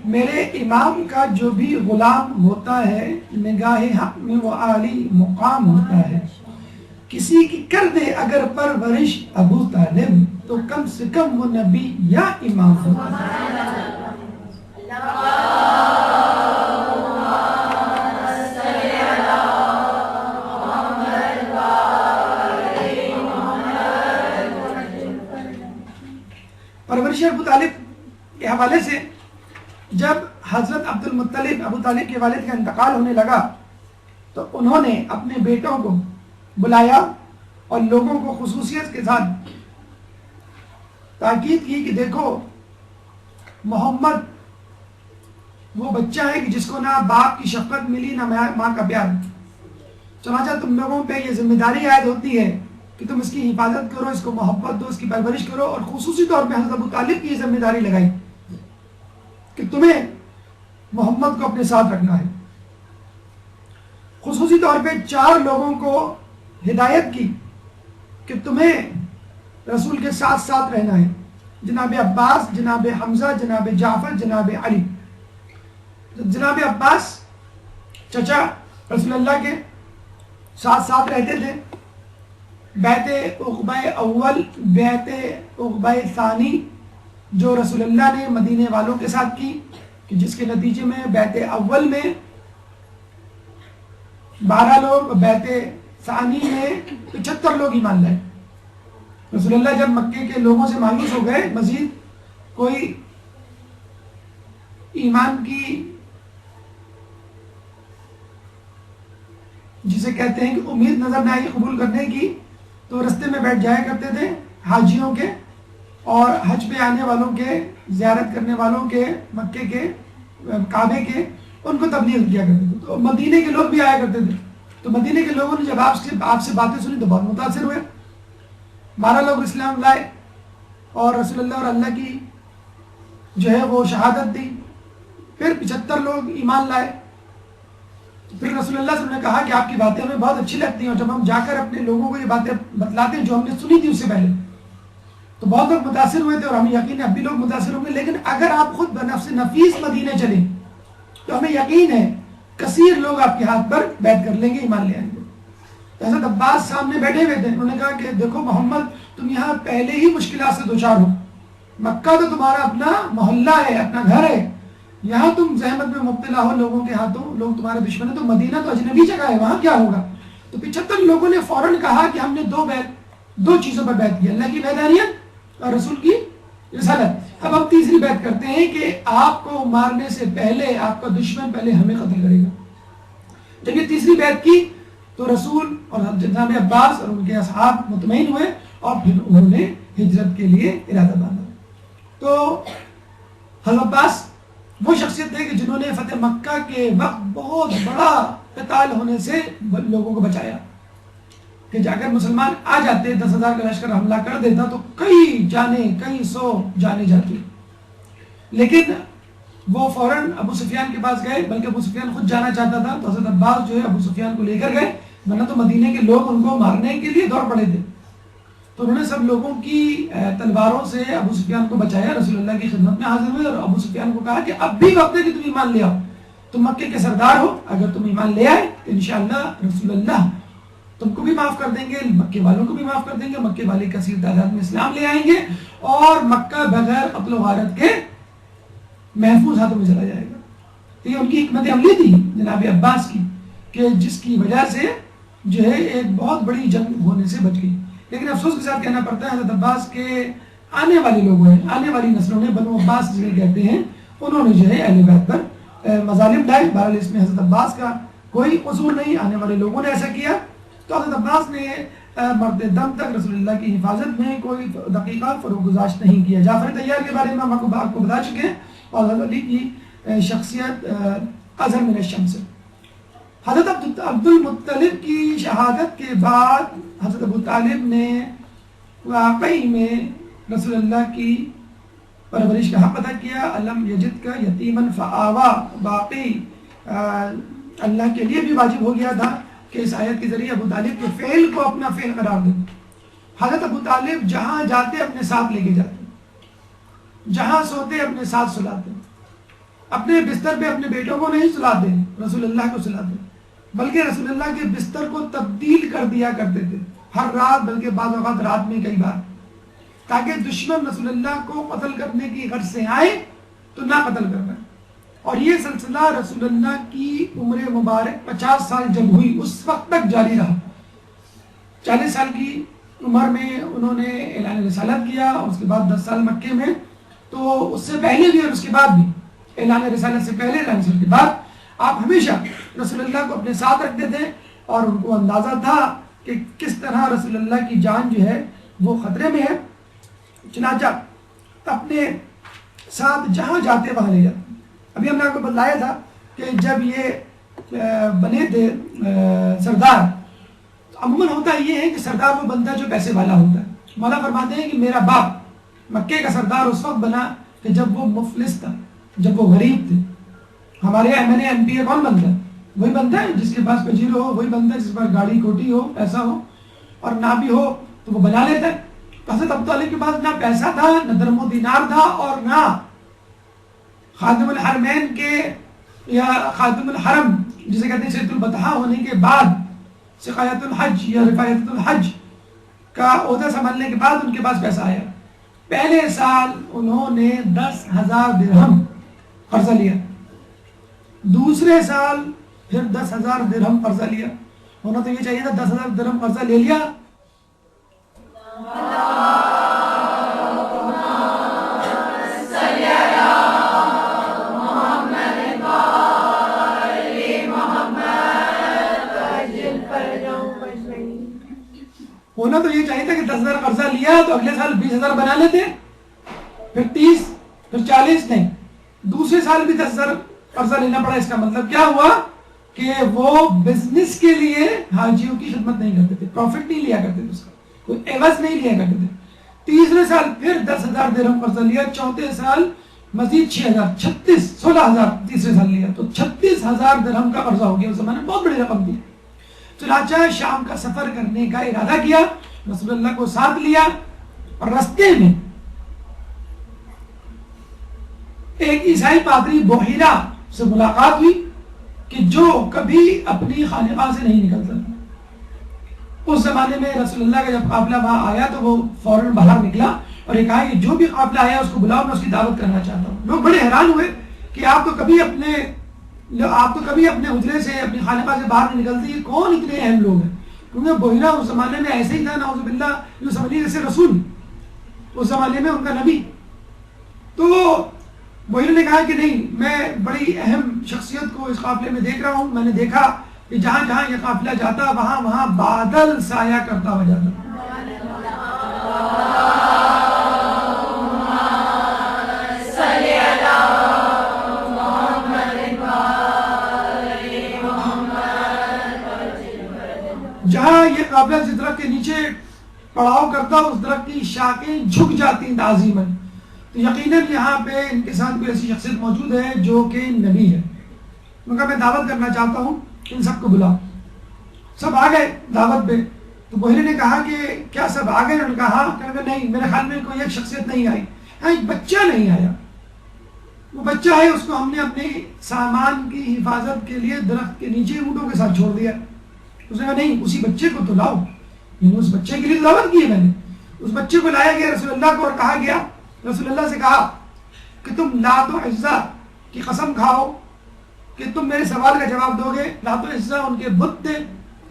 میرے امام کا جو بھی غلام ہوتا ہے نگاہ حق میں وہ عالی مقام ہوتا ہے. کسی کی کر دے اگر پرورش ابو طالب تو کم سے کم وہ نبی یا امام ہوتا ہے. پرورش ابو طالب کے حوالے سے جب حضرت عبد المطلب ابو طالب کے والد کا انتقال ہونے لگا تو انہوں نے اپنے بیٹوں کو بلایا اور لوگوں کو خصوصیت کے ساتھ تاکید کی کہ دیکھو محمد وہ بچہ ہے کہ جس کو نہ باپ کی شفقت ملی نہ ماں کا پیار. چنانچہ تم لوگوں پہ یہ ذمہ داری عائد ہوتی ہے کہ تم اس کی حفاظت کرو، اس کو محبت دو، اس کی پرورش کرو. اور خصوصی طور پہ حضرت ابو طالب کی یہ ذمہ داری لگائی کہ تمہیں محمد کو اپنے ساتھ رکھنا ہے. خصوصی طور پہ 4 لوگوں کو ہدایت کی کہ تمہیں رسول کے ساتھ ساتھ رہنا ہے. جناب عباس، جناب حمزہ، جناب جعفر، جناب علی. جناب عباس چچا رسول اللہ کے ساتھ ساتھ رہتے تھے. بیعت عقبہ اول، بیعت عقبہ ثانی جو رسول اللہ نے مدینے والوں کے ساتھ کی، کہ جس کے نتیجے میں بیعت اول میں 12 لوگ، بیعت ثانی میں 75 لوگ ایمان لائے. رسول اللہ جب مکے کے لوگوں سے مایوس ہو گئے، مزید کوئی ایمان کی جسے کہتے ہیں کہ امید نظر نہ آئی قبول کرنے کی، تو رستے میں بیٹھ جایا کرتے تھے حاجیوں کے اور حج پہ آنے والوں کے، زیارت کرنے والوں کے، مکے کے، کعبے کے، ان کو تبلیغ کیا کرتے تھے. تو مدینے کے لوگ بھی آیا کرتے تھے. تو مدینے کے لوگوں نے جب آپ سے باتیں سنی تو بہت متاثر ہوئے. 12 لوگ اسلام لائے اور رسول اللہ اور اللہ کی جو ہے وہ شہادت دی. پھر 75 لوگ ایمان لائے. پھر رسول اللہ صلی اللہ علیہ وسلم نے کہا کہ آپ کی باتیں ہمیں بہت اچھی لگتی ہیں، اور جب ہم جا کر اپنے لوگوں کو یہ باتیں بتلاتے ہیں جو ہم نے سنی تھی اس سے پہلے، تو بہت لوگ متاثر ہوئے تھے. اور ہمیں یقین ہے اب بھی لوگ متاثر ہوں گے. لیکن اگر آپ خود بنفس نفیس مدینے چلیں تو ہمیں یقین ہے کثیر لوگ آپ کے ہاتھ پر بیعت کر لیں گے، ایمان لے آئیں گے. حضرت عباس سامنے بیٹھے ہوئے تھے. انہوں نے کہا کہ دیکھو محمد، تم یہاں پہلے ہی مشکلات سے دوچار ہو. مکہ تو تمہارا اپنا محلہ ہے، اپنا گھر ہے. یہاں تم زحمت میں مبتلا ہو لوگوں کے ہاتھوں، لوگ تمہارے دشمن ہیں. تو مدینہ تو اجنبی جگہ ہے، وہاں کیا ہوگا؟ تو 75 لوگوں نے فوراً کہا کہ ہم نے 2 چیزوں پر بیعت کی، اللہ کی وحدانیت اور رسول کی رسالت. اب ہم تیسری بیعت کرتے ہیں کہ آپ کو مارنے سے پہلے آپ کا دشمن پہلے ہمیں قتل کرے گا. جب یہ تیسری بیعت کی تو رسول اور جناب عباس اور ان کے اصحاب مطمئن ہوئے اور پھر انہوں نے ہجرت کے لیے ارادہ باندھا. تو حضرت عباس وہ شخصیت ہے کہ جنہوں نے فتح مکہ کے وقت بہت بڑا قتال ہونے سے لوگوں کو بچایا. کہ اگر مسلمان آ جاتے 10,000 کا لشکر حملہ کر دیتا تو کئی 100 جانے جاتی. لیکن وہ فوراً ابو سفیان کے پاس گئے، بلکہ ابو سفیان خود جانا چاہتا تھا تو حضرت عباس جو ہے ابو سفیان کو لے کر گئے، ورنہ تو مدینے کے لوگ ان کو مارنے کے لیے دوڑ پڑے تھے. تو انہوں نے سب لوگوں کی تلواروں سے ابو سفیان کو بچایا. رسول اللہ کی خدمت میں حاضر ہوئے اور ابو سفیان کو کہا کہ اب بھی وقت ہے کہ تم ایمان لے آؤ. تم مکے کے سردار ہو، اگر تم ایمان لے آئے تو انشاءاللہ رسول اللہ تم کو بھی معاف کر دیں گے، مکے والوں کو بھی معاف کر دیں گے. مکے والے کثیر تعداد میں اسلام لے آئیں گے اور مکہ بغیر قتل و غارت کے محفوظ ہاتھوں میں چلا جائے گا. تو یہ ان کی حکمت عملی تھی جناب عباس کی، کہ جس کی وجہ سے جو ہے ایک بہت بڑی جنگ ہونے سے بچ گئی. لیکن افسوس کے ساتھ کہنا پڑتا ہے حضرت عباس کے آنے والے لوگوں نے، آنے والی نسلوں نے، بنو عباس جنہیں کہتے ہیں، انہوں نے جو ہے اہل بیت پر مظالم ڈھائے. بہرحال اس میں حضرت عباس کا کوئی قصور نہیں, آنے والے لوگوں نے ایسا کیا. تو حضرت عباس نے مرد دم تک رسول اللہ کی حفاظت میں کوئی دقیقہ فروغ گزاشت نہیں کیا. جعفر طیار کے بارے میں ہم آپ کو بتا چکے ہیں, اور حضرت علی کی شخصیت اظہر من الشمس. حضرت عبد المطلب کی شہادت کے بعد حضرت ابو طالب نے واقعی میں رسول اللہ کی پرورش کا حق ادا کیا. علم یجد کا یتیمن فآوا, باقی اللہ کے لیے بھی واجب ہو گیا تھا کہ اس آیت کے ذریعے ابو طالب کے فعل کو اپنا فعل قرار دیں. حضرت ابو طالب جہاں جاتے اپنے ساتھ لے کے جاتے, جہاں سوتے اپنے ساتھ سلاتے, اپنے بستر پہ اپنے بیٹوں کو نہیں سلاتے, رسول اللہ کو سلاتے, بلکہ رسول اللہ کے بستر کو تبدیل کر دیا کرتے تھے ہر رات, بلکہ بعض اوقات رات میں کئی بار, تاکہ دشمن رسول اللہ کو قتل کرنے کی غرض سے آئے تو نہ قتل کر پائے. اور یہ سلسلہ رسول اللہ کی عمر مبارک 50 سال جب ہوئی اس وقت تک جاری رہا. 40 سال کی عمر میں انہوں نے اعلان رسالت کیا, اور اس کے بعد 10 سال مکے میں. تو اس سے پہلے بھی اور اس کے بعد بھی, اعلان رسالت سے پہلے, اعلان رسالت کے بعد, آپ ہمیشہ رسول اللہ کو اپنے ساتھ رکھتے تھے, اور ان کو اندازہ تھا کہ کس طرح رسول اللہ کی جان جو ہے وہ خطرے میں ہے. چنانچہ اپنے ساتھ جہاں جاتے وہاں لے جاتے. ابھی ہم نے آپ کو بتلایا تھا کہ جب یہ بنے تھے سردار, عموماً ہوتا یہ ہے کہ سردار وہ بندہ جو پیسے والا ہوتا ہے. مولا فرماتے ہیں کہ میرا باپ مکے کا سردار اس وقت بنا کہ جب وہ مفلس تھا, جب وہ غریب تھے. ہمارے M N A M P A کون بنتا ہے؟ وہی بنتا ہے جس کے پاس پجیرو ہو, وہی بنتا ہے جس کے پاس گاڑی کوٹی ہو, پیسہ ہو, اور نہ بھی ہو تو وہ بنا لیتا ہے. حضرت ابو طالب کے پاس نہ پیسہ تھا, نہ درم و دینار تھا, اور نہ خادم الحرمین کے یا خادم الحرم جسے کہتے ہیں سید البطحہ ہونے کے بعد, سقایت الحج یا رفایت الحج کا عہدہ سنبھالنے کے بعد ان کے پاس پیسہ آیا. پہلے سال انہوں نے 10,000 درہم قرضہ لیا, دوسرے سال پھر 10,000 درہم قرضہ لیا. ہونا تو یہ چاہیے تھا 10,000 درہم قرضہ لے لیا, ہونا تو یہ چاہیے تھا کہ 10,000 قرضہ لیا تو اگلے سال 20,000 بنا لیتے, پھر 30, پھر 40, نہیں, دوسرے سال بھی 10,000 قرضہ لینا پڑا. اس کا مطلب کیا ہوا کہ وہ بزنس کے لیے حاجیوں کی خدمت نہیں کرتے تھے, پروفٹ نہیں لیا کرتے تھے, اس کا کوئی عوض نہیں لیا کرتے تھے. تیسرے سال پھر 10,000 درہم قرضہ لیا, چوتھے سال مزید 6,000, 16,000 تیسرے سال لیا, تو 36,000 درہم کا قرضہ ہو گیا. اس زمانے میں بہت بڑی رقم تھی. چنانچہ شام کا سفر کرنے کا ارادہ کیا, رسول اللہ کو ساتھ لیا, اور رستے میں ایک عیسائی پادری بحیرہ سے ملاقات ہوئی کہ جو کبھی اپنی خانقاہ سے نہیں نکلتا. اس زمانے میں رسول اللہ کا جب قافلہ وہاں آیا تو وہ فوراً باہر نکلا اور یہ کہا کہ جو بھی قافلہ آیا اس کو بلاؤ, میں اس کی دعوت کرنا چاہتا ہوں. لوگ بڑے حیران ہوئے کہ آپ تو کبھی اپنے حجرے سے, اپنی خانقاہ سے باہر نہیں نکلتے, یہ کون اتنے اہم لوگ ہیں؟ کیونکہ بحیرہ اس زمانے میں ایسے ہی تھا, نعوذ باللہ, جو سمجھیے جیسے رسول اس زمانے میں ان کا نبی. تو بحیرہ نے کہا کہ نہیں, میں بڑی اہم شخصیت کو اس قافلے میں دیکھ رہا ہوں. میں نے دیکھا کہ جہاں جہاں یہ قافلہ جاتا وہاں وہاں بادل سایہ کرتا ہوا جاتا. جہاں یہ قافلہ جس درخت کے نیچے پڑاؤ کرتا اس درخت کی شاخیں جھک جاتی ہیں تعظیماً. تو یقیناً یہاں پہ ان کے ساتھ کوئی ایسی شخصیت موجود ہے جو کہ نبی ہے. ان کا میں دعوت کرنا چاہتا ہوں, ان سب کو بلاؤ. سب آ گئے دعوت پہ. تو بحیرہ نے کہا کہ کیا سب آ گئے؟ انہوں نے کہا ہاں. کہا کہ نہیں, میرے خیال میں کوئی ایک شخصیت نہیں آئی. ہاں, ایک بچہ نہیں آیا. وہ بچہ ہے, اس کو ہم نے اپنے سامان کی حفاظت کے لیے درخت کے نیچے اونٹوں کے ساتھ چھوڑ دیا. اس نے کہا نہیں, اسی بچے کو تو لاؤ. یعنی اس بچے کے لیے دعوت کی ہے میں نے. اس بچے کو لایا گیا رسول اللہ کو, اور کہا گیا, رسول اللہ سے کہا کہ تم لات و عزا کی قسم کھاؤ کہ تم میرے سوال کا جواب دو گے. لات و عزا ان کے بت تھے.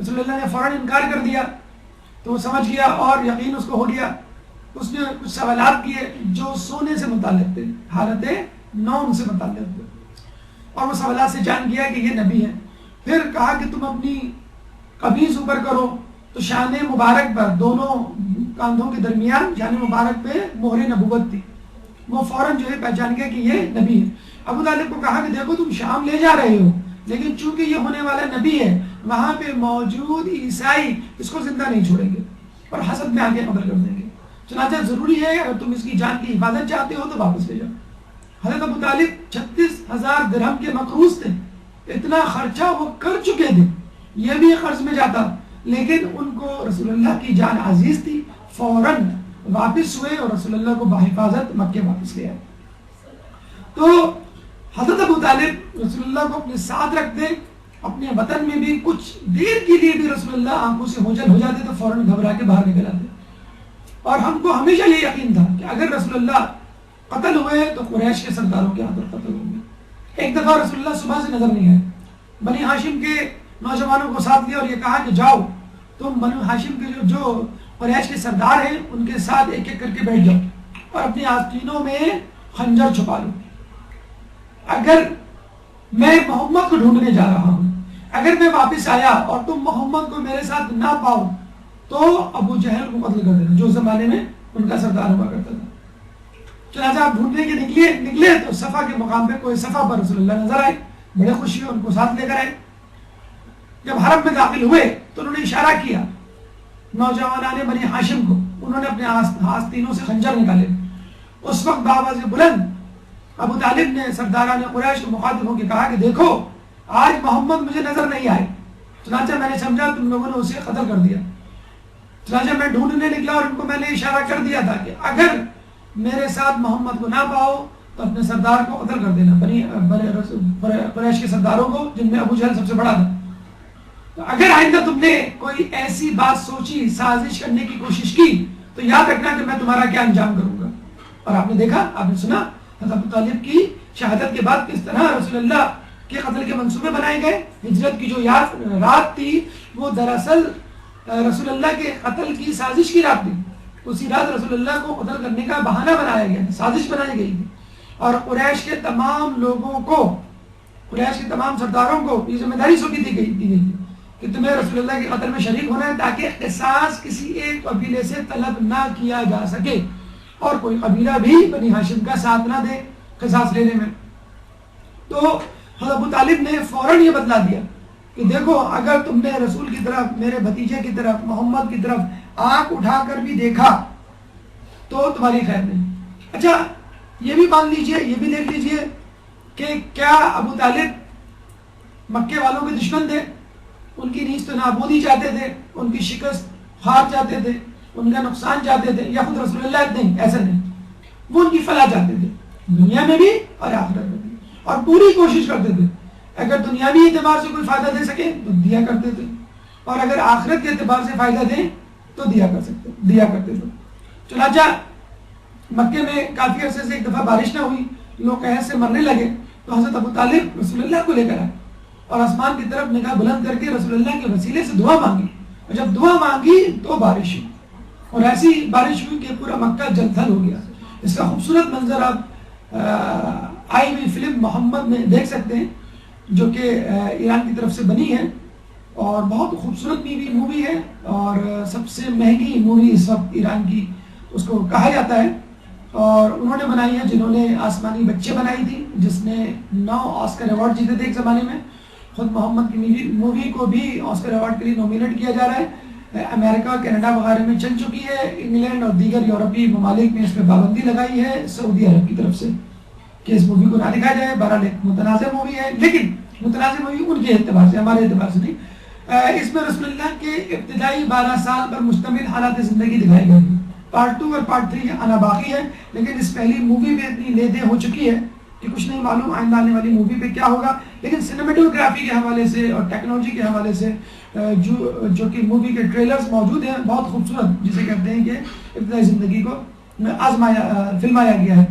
رسول اللہ نے فوراً انکار کر دیا. تو وہ سمجھ گیا اور یقین اس کو ہو گیا. اس نے کچھ سوالات کیے جو سونے سے متعلق تھے, حالت نوم سے متعلق تھے. اور وہ سوالات سے جان گیا کہ یہ نبی ہے. پھر کہا کہ تم اپنی قمیض اوپر کرو، تو شان مبارک پر دونوں کاندھوں کے درمیان شان مبارک پہ مہر نبوت تھی. وہ فوراً جو ہے پہچان گیا کہ یہ نبی ہے. ابو طالب کو کہا کہ دیکھو تم شام لے جا رہے ہو، لیکن چونکہ یہ ہونے والا نبی ہے، وہاں پہ موجود عیسائی اس کو زندہ نہیں چھوڑیں گے اور حسد میں آگے قتل کر دیں گے. چنانچہ ضروری ہے اگر تم اس کی جان کی حفاظت چاہتے ہو تو واپس لے جاؤ. حضرت ابو طالب 36,000 درہم کے مقروض تھے. اتنا خرچہ وہ کر چکے تھے، یہ بھی قرض میں جاتا، لیکن ان کو رسول اللہ کی جان عزیز تھی. فوراً واپس ہوئے اور رسول اللہ کو بحفاظت مکے واپس لے آئے. تو حضرت ابو طالب رسول اللہ کو اپنے ساتھ رکھتے. اپنے وطن میں بھی کچھ دیر کے لیے بھی رسول اللہ آنکھوں سے اوجھل ہو جاتے تو فوراً گھبرا کے باہر نکل آتے. اور ہم کو ہمیشہ یہ یقین تھا کہ اگر رسول اللہ قتل ہوئے تو قریش کے سرداروں کے ہاتھوں قتل ہوں گے. ایک دفعہ رسول اللہ صبح سے نظر نہیں آئے. بنی ہاشم کے نوجوانوں کو ساتھ لیا اور یہ کہا کہ جاؤ تم بنی ہاشم کے جو قریش کے سردار ہیں ان کے ساتھ ایک ایک کر کے بیٹھ جاؤ اور اپنی آستینوں میں خنجر چھپا لو. اگر میں محمد کو ڈھونڈنے جا رہا ہوں، اگر میں واپس آیا اور تم محمد کو میرے ساتھ نہ پاؤ تو ابو جہل کو قتل کر دینا، جو زمانے میں ان کا سردار ہوا کرتا تھا. چنانچہ آپ ڈھونڈنے کے نکلے تو صفا کے مقام پہ کوئی صفا پر رسول اللہ نظر آئے. بڑے خوشی ہوئے، ان کو ساتھ لے کر آئے. جب حرم میں داخل ہوئے تو انہوں نے اشارہ کیا نوجوانان بنی ہاشم کو. انہوں نے اپنے آستینوں سے خنجر نکالے. اس وقت بآواز بلند ابو طالب نے سرداران قریش کو مخاطب ہو کے کہا کہ دیکھو آج محمد مجھے نظر نہیں آئے، چنانچہ میں نے سمجھا تم لوگوں نے اسے قتل کر دیا. چنانچہ میں ڈھونڈنے نکلا اور ان کو میں نے اشارہ کر دیا تھا کہ اگر میرے ساتھ محمد کو نہ پاؤ تو اپنے سردار کو قتل کر دینا، قریش کے سرداروں کو جن میں ابو جہل سب سے بڑا تھا. تو اگر آئندہ تم نے کوئی ایسی بات سوچی، سازش کرنے کی کوشش کی تو یاد رکھنا کہ میں تمہارا کیا انجام کروں گا. اور آپ نے دیکھا، آپ نے سنا حضرت ابو طالب کی شہادت کے بعد کس طرح رسول اللہ کے قتل کے منصوبے بنائے گئے. ہجرت کی جو رات تھی وہ دراصل رسول اللہ کے قتل کی سازش کی رات تھی. اسی رات رسول اللہ کو قتل کرنے کا بہانہ بنایا گیا، سازش بنائی گئی تھی. اور قریش کے تمام لوگوں کو، قریش کے تمام سرداروں کو یہ ذمہ داری سونپی دی گئی تھی کہ تمہیں رسول اللہ کے قتل میں شریک ہونا ہے تاکہ قصاص کسی ایک قبیلے سے طلب نہ کیا جا سکے اور کوئی قبیلہ بھی بنی ہاشم کا ساتھ نہ دے قصاص لینے میں. تو حضرت ابو طالب نے فوراً یہ بتلا دیا کہ دیکھو اگر تم نے رسول کی طرف، میرے بھتیجے کی طرف، محمد کی طرف آنکھ اٹھا کر بھی دیکھا تو تمہاری خیر نہیں. اچھا یہ بھی مان لیجئے، یہ بھی دیکھ لیجئے کہ کیا ابو طالب مکے والوں کے دشمن تھے؟ ان کی نیز تو نابودی چاہتے تھے، ان کی شکست خار چاہتے تھے، ان کا نقصان چاہتے تھے، یا خود رسول اللہ نہیں، ایسا نہیں. وہ ان کی فلاح چاہتے تھے، دنیا میں بھی اور آخرت میں بھی، اور پوری کوشش کرتے تھے اگر دنیاوی اعتبار سے کوئی فائدہ دے سکے تو دیا کرتے تھے، اور اگر آخرت کے اعتبار سے فائدہ دیں تو دیا کرتے تھے. چنانچہ مکے میں کافی عرصے سے ایک دفعہ بارش نہ ہوئی، لوگ قحط سے مرنے لگے. تو حضرت ابو طالب رسول اللہ کو لے کر آئے اور آسمان کی طرف نگاہ بلند کر کے رسول اللہ کے وسیلے سے دعا مانگی. اور جب دعا مانگی تو بارش ہوئی، اور ایسی بارش ہوئی کہ پورا مکہ جل تھل ہو گیا. اس کا خوبصورت منظر آپ آئی ہوئی فلم محمد میں دیکھ سکتے ہیں، جو کہ ایران کی طرف سے بنی ہے اور بہت خوبصورت مووی ہے اور سب سے مہنگی مووی اس وقت ایران کی اس کو کہا جاتا ہے. اور انہوں نے بنائی ہے جنہوں نے آسمانی بچے بنائی تھی، جس نے 9 آسکر ایوارڈ جیتے تھے ایک زمانے میں. خود محمد کی مووی کو بھی آسکر ایوارڈ کے لیے نومینیٹ کیا جا رہا ہے. امریکہ، کینیڈا وغیرہ میں چل چکی ہے. انگلینڈ اور دیگر یورپی ممالک میں اس پہ پابندی لگائی ہے سعودی عرب کی طرف سے کہ اس مووی کو نہ دکھایا جائے. بہرحال ایک متنازع مووی ہے، لیکن متنازع مووی ان کے اعتبار سے، ہمارے اعتبار سے نہیں. اس میں رسول اللہ کے ابتدائی 12 سال پر مشتمل حالات زندگی دکھائی گئی. پارٹ 2 اور پارٹ 3 آنا باقی ہے، لیکن اس پہلی مووی میں اتنی لے دے ہو چکی ہے کہ کچھ نہیں معلوم آئندہ آنے والی مووی پہ کیا ہوگا. لیکن سینیمیٹوگرافی کے حوالے سے اور ٹیکنالوجی کے حوالے سے جو کہ مووی کے ٹریلرز موجود ہیں، بہت خوبصورت، جسے کہتے ہیں کہ ابتدائی زندگی کو فلمایا گیا ہے.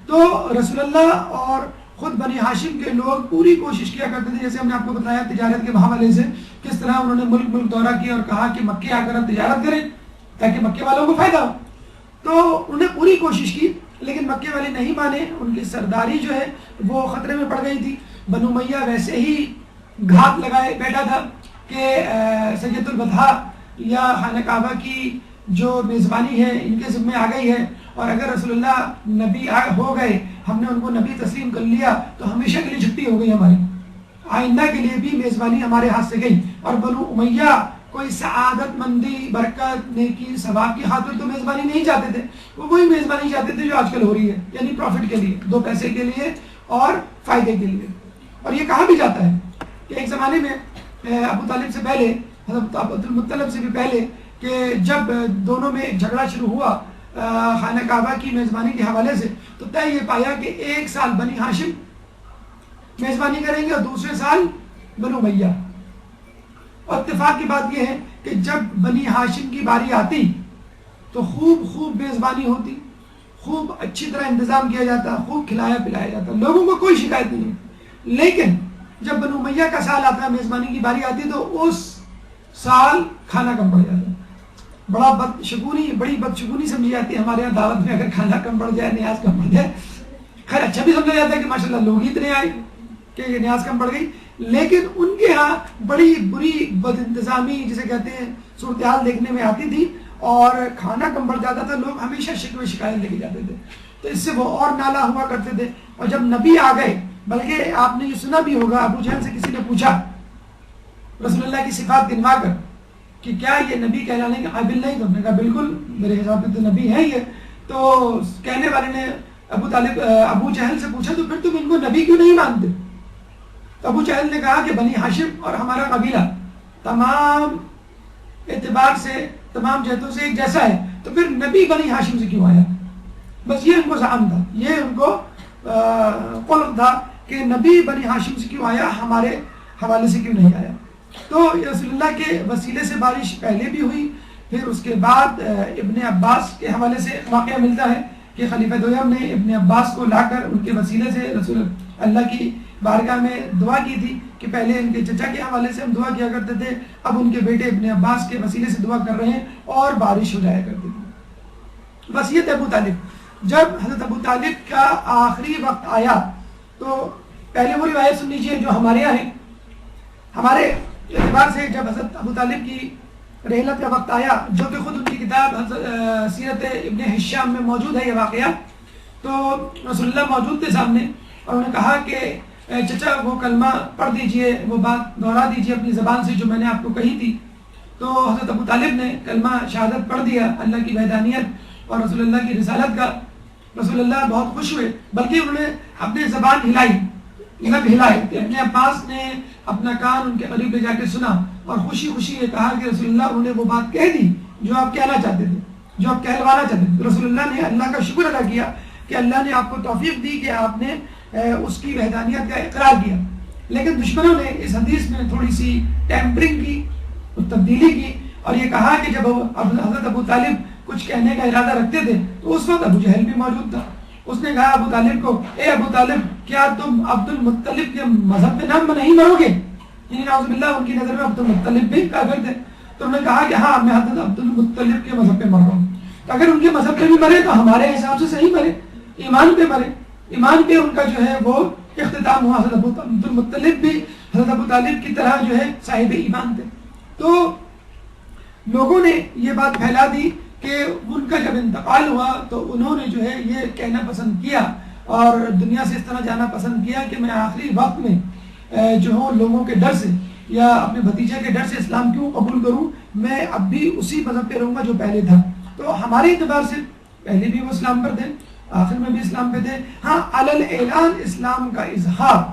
تو رسول اللہ اور خود بنی ہاشم کے لوگ پوری کوشش کیا کرتے تھے، جیسے ہم نے آپ کو بتایا تجارت کے حوالے سے کس طرح انہوں نے ملک دورہ کیا اور کہا کہ مکے آ کر اب تجارت کریں تاکہ مکے والوں کو فائدہ ہو. تو انہوں نے پوری کوشش کی، لیکن مکے والے نہیں مانے. ان کی سرداری جو ہے وہ خطرے میں پڑ گئی تھی. بنو امیہ ویسے ہی گھات لگائے بیٹھا تھا کہ سید البطحاء یا خانہ کعبہ کی جو میزبانی ہے ان کے ذمہ آ گئی ہے، اور اگر رسول اللہ نبی ہو گئے، ہم نے ان کو نبی تسلیم کر لیا تو ہمیشہ کے لیے چھٹی ہو گئی ہماری، آئندہ کے لیے بھی میزبانی ہمارے ہاتھ سے گئی۔ اور بنو امیہ کوئی سعادت مندی، برکت، نیکی، ثواب کی خاطر تو میزبانی نہیں چاہتے تھے، وہ وہی میزبانی چاہتے تھے جو آج کل ہو رہی ہے، یعنی پروفٹ کے لیے، 2 پیسے کے لیے اور فائدے کے لیے۔ اور یہ کہا بھی جاتا ہے کہ ایک زمانے میں ابو طالب سے پہلے، حضرت عبد المطلب سے بھی پہلے، کہ جب دونوں میں جھگڑا شروع ہوا خانہ کعبہ کی میزبانی کے حوالے سے، تو طے یہ پایا کہ 1 سال بنی ہاشم میزبانی کریں گے اور دوسرے سال بنو امیہ۔ اور اتفاق کی بات یہ ہے کہ جب بنی ہاشم کی باری آتی تو خوب میزبانی ہوتی، خوب اچھی طرح انتظام کیا جاتا، خوب کھلایا پلایا جاتا، لوگوں کو کوئی شکایت نہیں ہے۔ لیکن جب بنو امیہ کا سال آتا، میزبانی کی باری آتی، تو اس سال کھانا کم پڑ جاتا، بڑی بدشگونی سمجھی جاتی ہے ہمارے یہاں دعوت میں، اگر کھانا کم پڑ جائے، نیاز کم پڑ جائے۔ خیر اچھا بھی سمجھا جاتا ہے کہ ماشاءاللہ لوگ اتنے آئے کہ یہ نیاز کم پڑ گئی، لیکن ان کے ہاں بڑی بری بد انتظامی جسے کہتے ہیں صورتحال دیکھنے میں آتی تھی، اور کھانا کم پڑ جاتا تھا، لوگ ہمیشہ شکوے شکایت لے کے جاتے تھے، تو اس سے وہ اور نالا ہوا کرتے تھے۔ اور جب نبی آ گئے، بلکہ آپ نے یہ سنا بھی ہوگا، ابو جہل سے کسی نے پوچھا رسول اللہ کی صفات گنوا کر کہ کیا یہ نبی کہلانے کے قابل نہیں؟ تو انہوں نے کہا بالکل، میرے حساب سے تو نبی ہے یہ۔ تو کہنے والے نے ابو جہل سے پوچھا تو پھر تم ان کو نبی کیوں نہیں مانتے؟ تو ابو جہل نے کہا کہ بنی ہاشم اور ہمارا قبیلہ تمام اعتبار سے، تمام جہتوں سے ایک جیسا ہے، تو پھر نبی بنی ہاشم سے کیوں آیا؟ بس یہ ان کو زعم تھا، یہ ان کو قلق تھا کہ نبی بنی ہاشم سے کیوں آیا، ہمارے حوالے سے کیوں نہیں آیا۔ تو رسول اللہ کے وسیلے سے بارش پہلے بھی ہوئی، پھر اس کے بعد ابن عباس کے حوالے سے واقعہ ملتا ہے کہ خلیفہ دویم نے ابن عباس کو لا کر ان کے وسیلے سے رسول اللہ کی بارگاہ میں دعا کی تھی کہ پہلے ان کے چچا کے حوالے سے ہم دعا کیا کرتے تھے، اب ان کے بیٹے ابن عباس کے وسیلے سے دعا کر رہے ہیں اور بارش ہو جایا کرتی تھی۔ وصیت ابو طالب، جب حضرت ابو طالب کا آخری وقت آیا تو پہلے وہ روایت سن لیجیے جو ہمارے یہاں ہے۔ ہمارے اعتبار سے جب حضرت ابو طالب کی رحلت کا وقت آیا، جو کہ خود ان کی کتاب سیرت ابن ہشام میں موجود ہے یہ واقعہ، تو رسول اللہ موجود تھے سامنے، اور انہوں نے کہا کہ چچا وہ کلمہ پڑھ دیجئے، وہ بات دہرا دیجئے اپنی زبان سے جو میں نے آپ کو کہی تھی۔ تو حضرت ابو طالب نے کلمہ شہادت پڑھ دیا، اللہ کی وحدانیت اور رسول اللہ کی رسالت کا۔ رسول اللہ بہت خوش ہوئے، بلکہ انہوں نے اپنی زبان ہلائی، لب ہلائے، کہ ابن عباس نے اپنا کان ان کے قریب لے جا کے سنا اور خوشی خوشی یہ کہا کہ رسول اللہ انہوں نے وہ بات کہہ دی جو آپ کہنا چاہتے تھے، جو آپ کہلوانا چاہتے تھے۔ رسول اللہ نے اللہ کا شکر ادا کیا کہ اللہ نے آپ کو توفیق دی کہ آپ نے اس کی وحدانیت کا اقرار کیا۔ لیکن دشمنوں نے اس حدیث میں تھوڑی سی ٹیمپرنگ کی، تبدیلی کی، اور یہ کہا کہ جب حضرت ابو طالب کچھ کہنے کا ارادہ رکھتے تھے تو اس وقت ابو جہل بھی موجود تھا۔ اس نے کہا ابو طالب کو، اے ابو طالب کیا تم عبد المطلب کے مذہب پہ نام نہیں مرو گے؟ یعنی نعوذ باللہ ان کی نظر میں عبد المطلب بھی کافر تھے۔ تو انہوں نے کہا کہ ہاں میں حضرت عبد المطلب کے مذہب پہ مر رہا ہوں، تو اگر ان کے مذہب پہ بھی مرے تو ہمارے حساب سے صحیح مرے، ایمان پہ مرے، ایمان پہ ان کا جو ہے وہ اختتام ہوا۔ حضرت عبد المطلب بھی حضرت ابو طالب کی طرح جو ہے صاحب ایمان تھے۔ تو لوگوں نے یہ بات پھیلا دی کہ ان کا جب انتقال ہوا تو انہوں نے جو ہے یہ کہنا پسند کیا اور دنیا سے اس طرح جانا پسند کیا کہ میں آخری وقت میں جو ہوں لوگوں کے ڈر سے یا اپنے بھتیجے کے ڈر سے اسلام کیوں قبول کروں، میں اب بھی اسی مذہب پہ رہوں گا جو پہلے تھا۔ تو ہمارے اعتبار سے پہلے بھی وہ اسلام پر تھے، آخر میں بھی اسلام پہ تھے۔ ہاں علی اعلان اسلام کا اظہار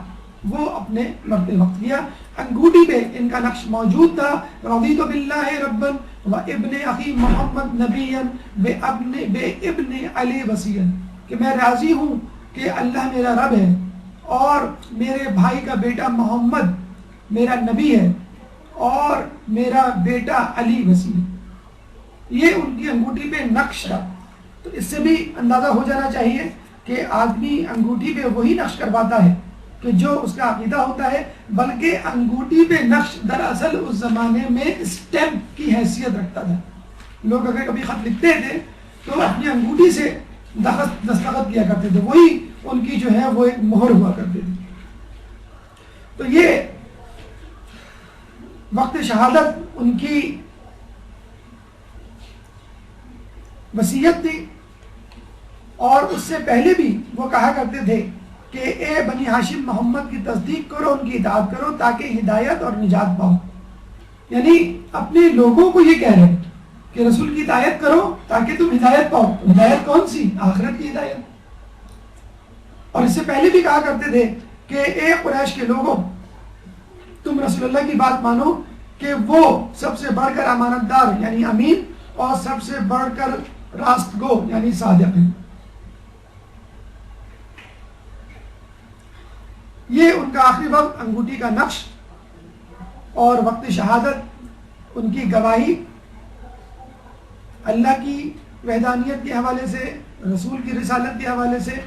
وہ اپنے مرتے وقت کیا۔ انگوٹھی پہ ان کا نقش موجود تھا، رضیت باللہ ربا و ابن اخی محمد نبیا بے ابن علی وسیا، کہ میں راضی ہوں کہ اللہ میرا رب ہے اور میرے بھائی کا بیٹا محمد میرا نبی ہے اور میرا بیٹا علی وسی ہے۔ یہ ان کی انگوٹھی پہ نقش تھا۔ تو اس سے بھی اندازہ ہو جانا چاہیے کہ آدمی انگوٹھی پہ وہی نقش کرواتا ہے کہ جو اس کا عقیدہ ہوتا ہے، بلکہ انگوٹھی پہ نقش دراصل اس زمانے میں اسٹیمپ کی حیثیت رکھتا تھا۔ لوگ اگر کبھی خط لکھتے تھے تو اپنی انگوٹھی سے دستخط کیا کرتے تھے، وہی ان کی جو ہے وہ ایک مہر ہوا کرتے تھے۔ تو یہ وقت شہادت ان کی وصیت تھی، اور اس سے پہلے بھی وہ کہا کرتے تھے کہ اے بنی ہاشم محمد کی تصدیق کرو، ان کی اطاعت کرو تاکہ ہدایت اور نجات پاؤ. یعنی اپنے لوگوں کو یہ کہہ رہے ہیں کہ رسول کی اطاعت کرو تاکہ تم ہدایت پاؤ. ہدایت کون سی؟ آخرت کی ہدایت. اور اس سے پہلے بھی کہا کرتے تھے کہ اے قریش کے لوگوں، تم رسول اللہ کی بات مانو کہ وہ سب سے بڑھ کر امانت دار یعنی امین، اور سب سے بڑھ کر راست گو یعنی صادق ہیں. یہ ان کا آخری وقت، انگوٹھی کا نقش اور وقت شہادت، ان کی گواہی اللہ کی وحدانیت کے حوالے سے، رسول کی رسالت کے حوالے سے،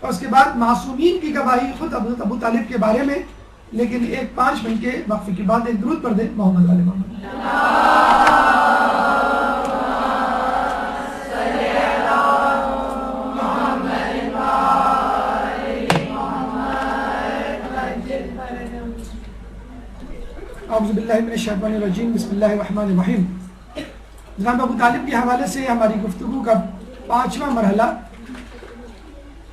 اور اس کے بعد معصومین کی گواہی خود ابو طالب کے بارے میں. لیکن ایک 5 منٹ کے وقفے کے بعد ایک درود پڑھ دیں محمد علیہ محمد. اعوذ باللہ من الشیطان الرجیم، بسم اللہ الرحمن الرحیم. جناب ابو طالب کے حوالے سے ہماری گفتگو کا 5واں مرحلہ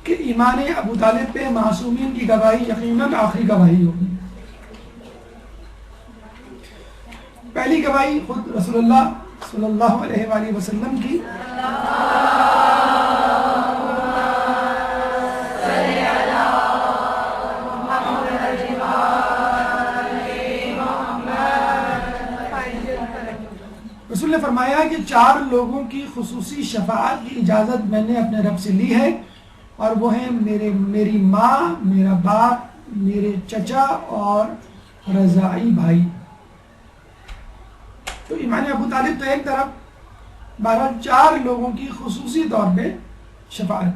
کہ ایمان ابو طالب پہ معصومین کی گواہی یقیناً آخری گواہی ہوگی. پہلی گواہی خود رسول اللہ صلی اللہ علیہ وآلہ وسلم کی، رسول نے فرمایا کہ 4 لوگوں کی خصوصی شفاعت کی اجازت میں نے اپنے رب سے لی ہے، اور وہ ہیں میری ماں، میرا باپ، میرے چچا اور رضاعی بھائی. تو ایمان ابو طالب تو ایک طرف، 4 لوگوں کی خصوصی طور پہ شفاعت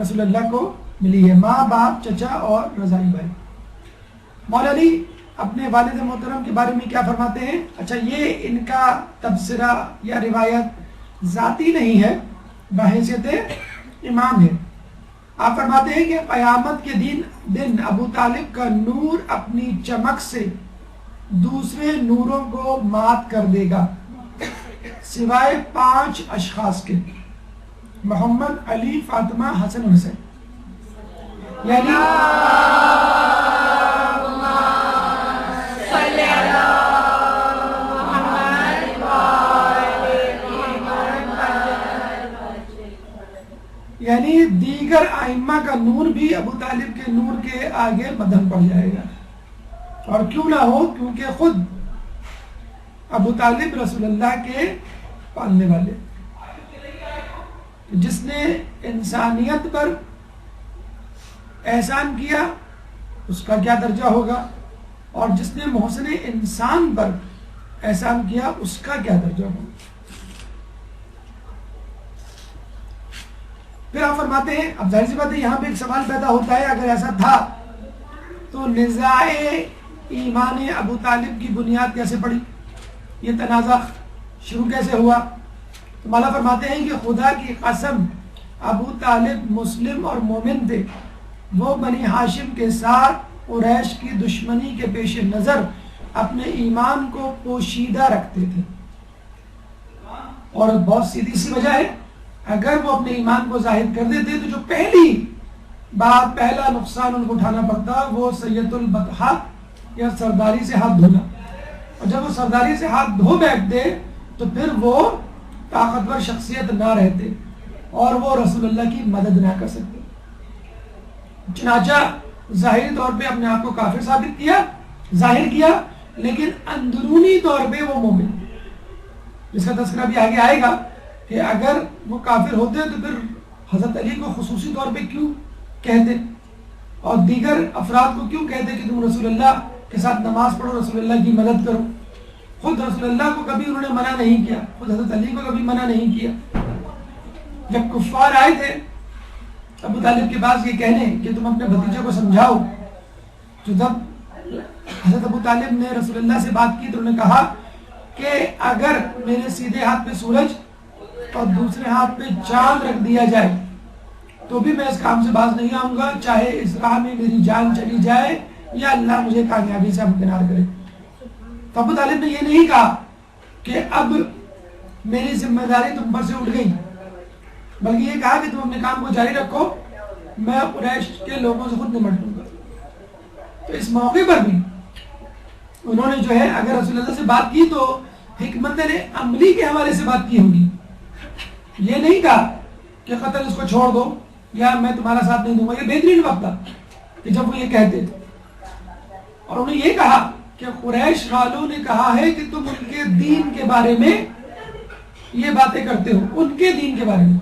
رسول اللہ کو ملی ہے، ماں، باپ، چچا اور رضاعی بھائی. مولا علی اپنے والد محترم کے بارے میں کیا فرماتے ہیں؟ اچھا، یہ ان کا تبصرہ یا روایت ذاتی نہیں ہے، بحیثیت امام ہے. آپ فرماتے ہیں کہ قیامت کے دن ابو طالب کا نور اپنی چمک سے دوسرے نوروں کو مات کر دے گا سوائے 5 اشخاص کے: محمد، علی، فاطمہ، حسن، حسین. یعنی دیگر ائمہ کا نور بھی ابو طالب کے نور کے آگے مدھم پڑ جائے گا. اور کیوں نہ ہو، کیونکہ خود ابو طالب رسول اللہ کے پالنے والے، جس نے انسانیت پر احسان کیا اس کا کیا درجہ ہوگا، اور جس نے محسن انسان پر احسان کیا اس کا کیا درجہ ہوگا. پھر آپ فرماتے ہیں، اب ظاہر سی بات ہے یہاں پہ ایک سوال پیدا ہوتا ہے، اگر ایسا تھا تو نزاع ایمان ابو طالب کی بنیاد کیسے پڑی، یہ تنازع شروع کیسے ہوا؟ تو مولا فرماتے ہیں کہ خدا کی قسم ابو طالب مسلم اور مومن تھے، وہ بنی ہاشم کے ساتھ قریش کی دشمنی کے پیش نظر اپنے ایمان کو پوشیدہ رکھتے تھے. اور بہت سیدھی سی وجہ ہے، اگر وہ اپنے ایمان کو ظاہر کر دیتے تو جو پہلا نقصان ان کو اٹھانا پڑتا وہ سید البطحاء یا سرداری سے ہاتھ دھونا. اور جب وہ سرداری سے ہاتھ دھو بیٹھتے تو پھر وہ طاقتور شخصیت نہ رہتے اور وہ رسول اللہ کی مدد نہ کر سکتے. چنانچہ ظاہری طور پہ اپنے آپ کو کافر ثابت کیا، ظاہر کیا، لیکن اندرونی طور پہ وہ مومن، جس کا تذکرہ بھی آگے آئے گا کہ اگر وہ کافر ہوتے تو پھر حضرت علی کو خصوصی طور پہ کیوں کہتے اور دیگر افراد کو کیوں کہتے کہ تم رسول اللہ کے ساتھ نماز پڑھو، رسول اللہ کی مدد کرو. خود رسول اللہ کو کبھی انہوں نے منع نہیں کیا، خود حضرت علی کو کبھی منع نہیں کیا. جب کفار آئے تھے ابو طالب کے پاس یہ کہنے کہ تم اپنے بھتیجے کو سمجھاؤ، تو جب حضرت ابو طالب نے رسول اللہ سے بات کی تو انہوں نے کہا کہ اگر میرے سیدھے ہاتھ پہ سورج اور دوسرے ہاتھ پہ چاند رکھ دیا جائے تو بھی میں اس کام سے باز نہیں آؤں گا، چاہے اس راہ میں میری جان چلی جائے یا اللہ مجھے کامیابی سے ہمکنار کرے۔ تو ابو طالب نے یہ نہیں کہا کہ اب میری ذمہ داری تم پر سے اٹھ گئی، بلکہ یہ کہا کہ تم اپنے کام کو جاری رکھو، میں قریش کے لوگوں سے خود نمٹ لوں گا۔ تو اس موقع پر بھی انہوں نے جو ہے اگر رسول اللہ سے بات کی تو حکمت عملی کے حوالے سے بات کی ہوگی، یہ نہیں کہا کہ قتل اس کو چھوڑ دو یا میں تمہارا ساتھ نہیں دوں گا۔ یہ بہترین وقت تھا کہ جب وہ یہ کہتے تھے، اور انہوں نے یہ کہا کہ قریش والوں نے کہا ہے کہ تم ان کے دین کے بارے میں یہ باتیں کرتے ہو، ان کے دین کے بارے میں،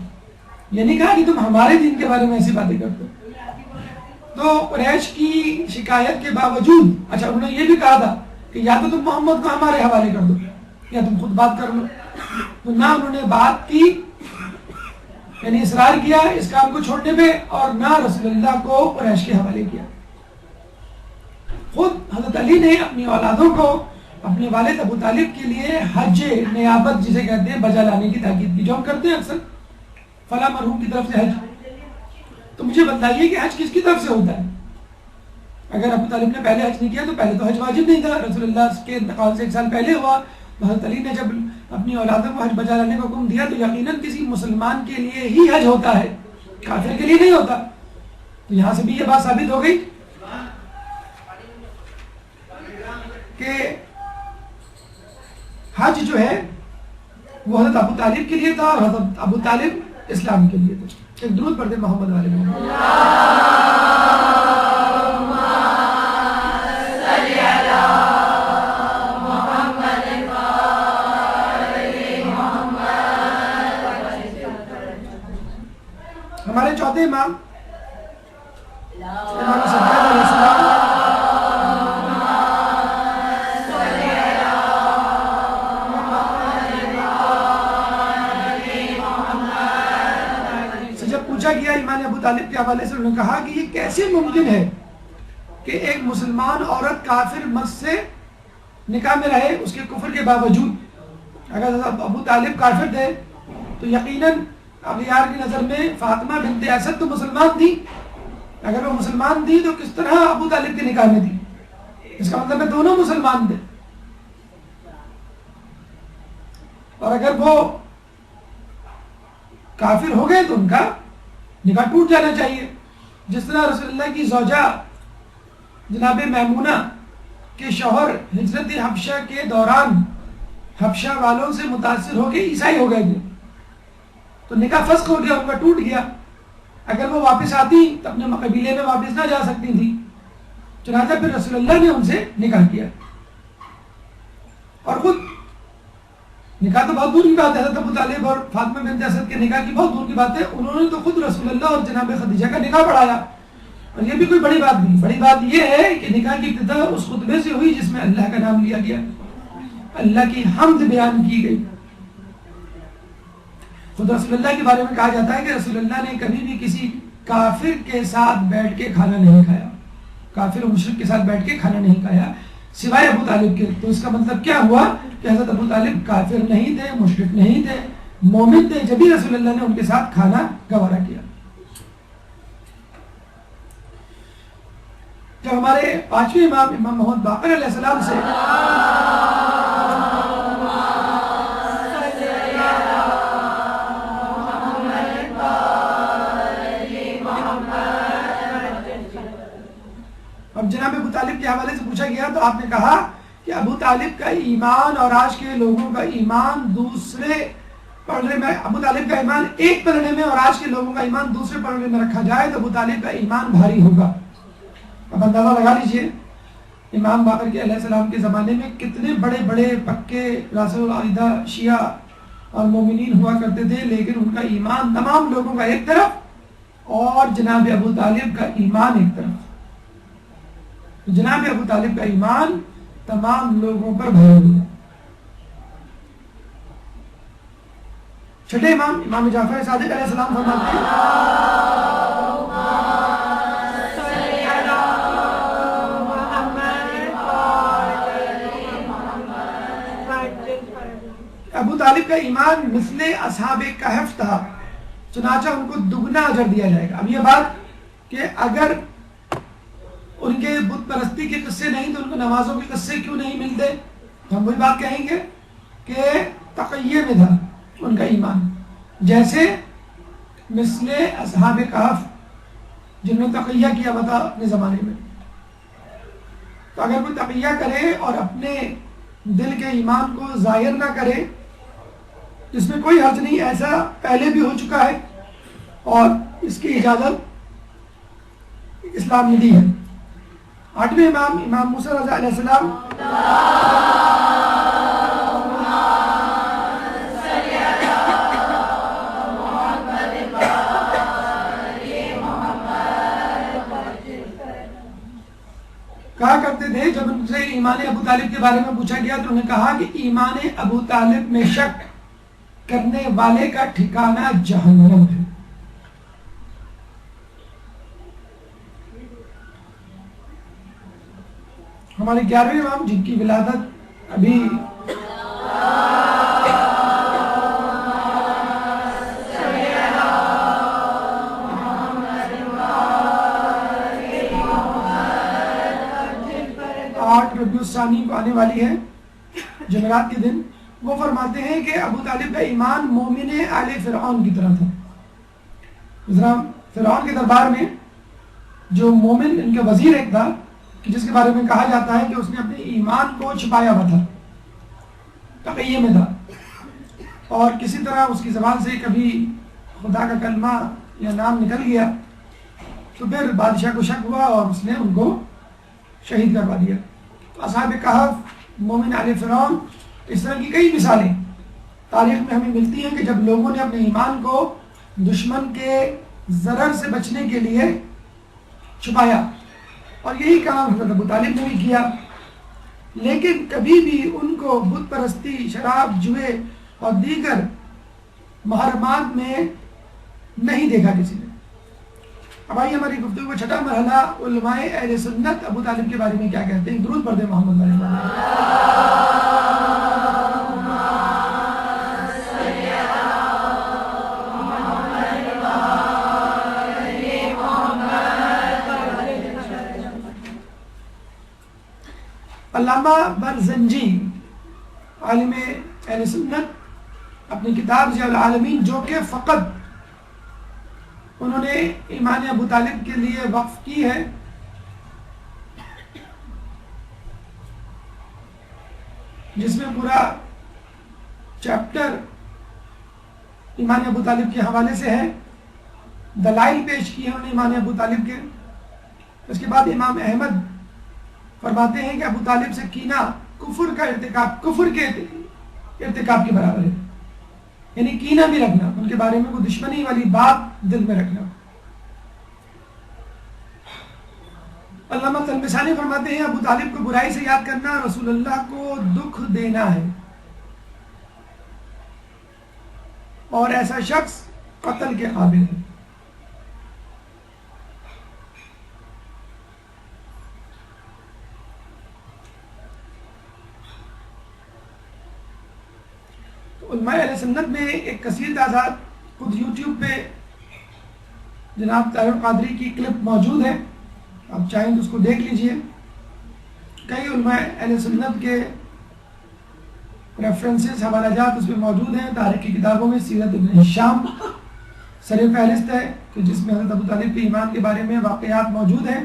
یہ نہیں کہا کہ تم ہمارے دین کے بارے میں ایسی باتیں کرتے ہو۔ تو قریش کی شکایت کے باوجود اچھا انہوں نے یہ بھی کہا تھا کہ یا تو تم محمد کو ہمارے حوالے کر دو یا تم خود بات کر لو، تو نہ انہوں نے بات کی، یعنی اصرار کیا اس کام کو چھوڑنے پہ، اور نہ رسول اللہ کو قریش کے حوالے کیا۔ خود حضرت علی نے اپنی اولادوں کو اپنے والد ابو طالب کے لیے حج نیابت جسے کہتے ہیں بجا لانے کی تاکید کی، جو ہم کرتے ہیں اکثر فلاں مرحوم کی طرف سے حج۔ تو مجھے بتائیے کہ حج کس کی طرف سے ہوتا ہے؟ اگر ابو طالب نے پہلے حج نہیں کیا تو پہلے تو حج واجب نہیں تھا، رسول اللہ کے انتقال سے 1 سال پہلے ہوا۔ حضرت علی نے جب اپنی اولادوں کو حج بجا لانے کا حکم دیا تو یقیناً کسی مسلمان کے لیے ہی حج ہوتا ہے، کافر کے لیے نہیں ہوتا۔ تو یہاں سے بھی یہ بات ثابت ہو گئی کہ حج جو ہے وہ حضرت ابو طالب کے لیے تھا، اور حضرت ابو طالب اسلام کے لیے تھا۔ ایک درود پڑھتے محمد والے محمد۔ ہمارے چوتھے امام امام سجاد علیہ السلام سے جب پوچھا گیا ایمان ابو طالب کے حوالے سے، انہوں نے کہا کہ یہ کیسے ممکن ہے کہ ایک مسلمان عورت کافر مرد سے نکاح میں رہے اس کے کفر کے باوجود۔ اگر ابو طالب کافر تھے تو یقیناً اغیار کی نظر میں فاطمہ بنت اسد تو مسلمان تھی، اگر وہ مسلمان تھی تو کس طرح ابو طالب کے نکاح میں تھی؟ اس کا مطلب ہے دونوں مسلمان تھے، اور اگر وہ کافر ہو گئے تو ان کا نکاح ٹوٹ جانا چاہیے۔ جس طرح رسول اللہ کی زوجہ جناب میمونہ کے شوہر ہجرت حبشہ کے دوران حبشہ والوں سے متاثر ہو کے عیسائی ہو گئے تھے، تو نکاح فسخ ہو گیا، ان کا ٹوٹ گیا۔ اگر وہ واپس آتی تو اپنے قبیلے میں واپس نہ جا سکتی تھی، چنانچہ پھر رسول اللہ نے ان سے نکاح کیا۔ اور خود نکاح تو بہت دور کی بات ہے، حضرت ابو طالب اور فاطمہ بنت اسد کے نکاح کی بہت دور کی بات ہے، انہوں نے تو خود رسول اللہ اور جناب خدیجہ کا نکاح پڑھایا، اور یہ بھی کوئی بڑی بات نہیں۔ بڑی بات یہ ہے کہ نکاح کی ابتدا اس خطبے سے ہوئی جس میں اللہ کا نام لیا گیا، اللہ کی حمد بیان کی گئی۔ خود رسول اللہ کے بارے میں کہا جاتا ہے کہ رسول اللہ نے کبھی بھی کسی کافر کے ساتھ بیٹھ کے کھانا نہیں کھایا، کافر و مشرک کے ساتھ بیٹھ کے کھانا نہیں کھایا سوائے ابو طالب کے۔ تو اس کا مطلب کیا ہوا کہ حضرت ابو طالب کافر نہیں تھے، مشرک نہیں تھے، مومن تھے، جبھی رسول اللہ نے ان کے ساتھ کھانا گوارا کیا۔ جب ہمارے 5ویں امام امام محمد باقر علیہ السلام سے اب جناب ابو طالب کے حوالے سے پوچھا گیا تو آپ نے کہا کہ ابو طالب کا ایمان اور آج کے لوگوں کا ایمان دوسرے پلڑے میں، ابو طالب کا ایمان ایک پلڑے میں اور آج کے لوگوں کا ایمان دوسرے پلڑے میں رکھا جائے تو ابو طالب کا ایمان بھاری ہوگا۔ اب اندازہ لگا لیجئے امام باقر کے علیہ السلام کے زمانے میں کتنے بڑے بڑے پکے راسخ العقیدہ شیعہ اور مومنین ہوا کرتے تھے، لیکن ان کا ایمان تمام لوگوں کا ایک طرف اور جناب ابو طالب کا ایمان ایک طرف۔ جناب ابو طالب کا ایمان تمام لوگوں پر بھاری ہوا۔ چھٹے امام امام جعفر صادق علیہ السلام فرماتے ہیں ابو طالب کا ایمان مثل اصحاب کہف تھا، چنانچہ ان کو دگنا اجر دیا جائے گا. اب یہ بات کہ اگر ان کے بت پرستی کے قصے نہیں تو ان کو نمازوں کے قصے کیوں نہیں ملتے؟ ہم وہی بات کہیں گے کہ تقیہ میں تھا ان کا ایمان، جیسے مثل اصحاب کہف جن نے تقیہ کیا ہوا تھا اپنے زمانے میں. تو اگر کوئی تقیہ کرے اور اپنے دل کے ایمان کو ظاہر نہ کرے، جس میں کوئی حرج نہیں، ایسا پہلے بھی ہو چکا ہے اور اس کی اجازت اسلام نے دی ہے. 8ویں امام امام موسیٰ رضا علیہ السلام کہا کرتے تھے، جب ان سے ایمان ابو طالب کے بارے میں پوچھا گیا تو انہوں نے کہا کہ ایمان ابو طالب میں شک کرنے والے کا ٹھکانہ جہنم ہے. ہمارے 11ویں امام جن کی ولادت ابھی ربیع الثانی کو آنے والی ہے، جمعرات کے دن، وہ فرماتے ہیں کہ ابو طالب کا ایمان مومن آل فرعون کی طرح تھا. فرعون کے دربار میں جو مومن ان کا وزیر ایک تھا کہ جس کے بارے میں کہا جاتا ہے کہ اس نے اپنے ایمان کو چھپایا ہوا تھا، تقیہ میں تھا، اور کسی طرح اس کی زبان سے کبھی خدا کا کلمہ یا نام نکل گیا تو پھر بادشاہ کو شک ہوا اور اس نے ان کو شہید کروا دیا. تو اصحاب کہف، مومن آل فرعون، اس طرح کی کئی مثالیں تاریخ میں ہمیں ملتی ہیں کہ جب لوگوں نے اپنے ایمان کو دشمن کے ضرر سے بچنے کے لیے چھپایا، اور یہی کام حضرت ابو طالب نے بھی کیا. لیکن کبھی بھی ان کو بت پرستی، شراب، جوئے اور دیگر محرمات میں نہیں دیکھا کسی نے. اب آئیے ہماری گفتگو کا چھٹا مرحلہ، علماء اہل سنت ابو طالب کے بارے میں کیا کہتے ہیں. درود پڑھ دیں محمد علیہ وسلم. علامہ برزنجی عالم اہل سنت اپنی کتاب ضیاء العالمین، جو کہ فقط انہوں نے ایمان ابو طالب کے لیے وقف کی ہے، جس میں پورا چیپٹر ایمان ابو طالب کے حوالے سے ہے، دلائل پیش کیے انہوں نے ایمان ابو طالب کے. اس کے بعد امام احمد فرماتے ہیں کہ ابو طالب سے کینہ کفر کے ارتکاب کے برابر ہے، یعنی کینہ بھی رکھنا، ان کے بارے میں کوئی دشمنی والی بات دل میں رکھنا. علامہ تلمسانی فرماتے ہیں ابو طالب کو برائی سے یاد کرنا رسول اللہ کو دکھ دینا ہے، اور ایسا شخص قتل کے قابل ہے. علماء اہل سنت میں ایک کثیر تعداد، خود یوٹیوب پہ جناب طاہر القادری کی کلپ موجود ہے، آپ چاہیں تو اس کو دیکھ لیجئے. کئی علماء اہل سنت کے ریفرنسز، حوالہ جات اس میں موجود ہیں. تاریخی کتابوں میں سیرت ابن ہشام سر فہرست ہے کہ جس میں حضرت ابو طالب کے ایمان کے بارے میں واقعات موجود ہیں.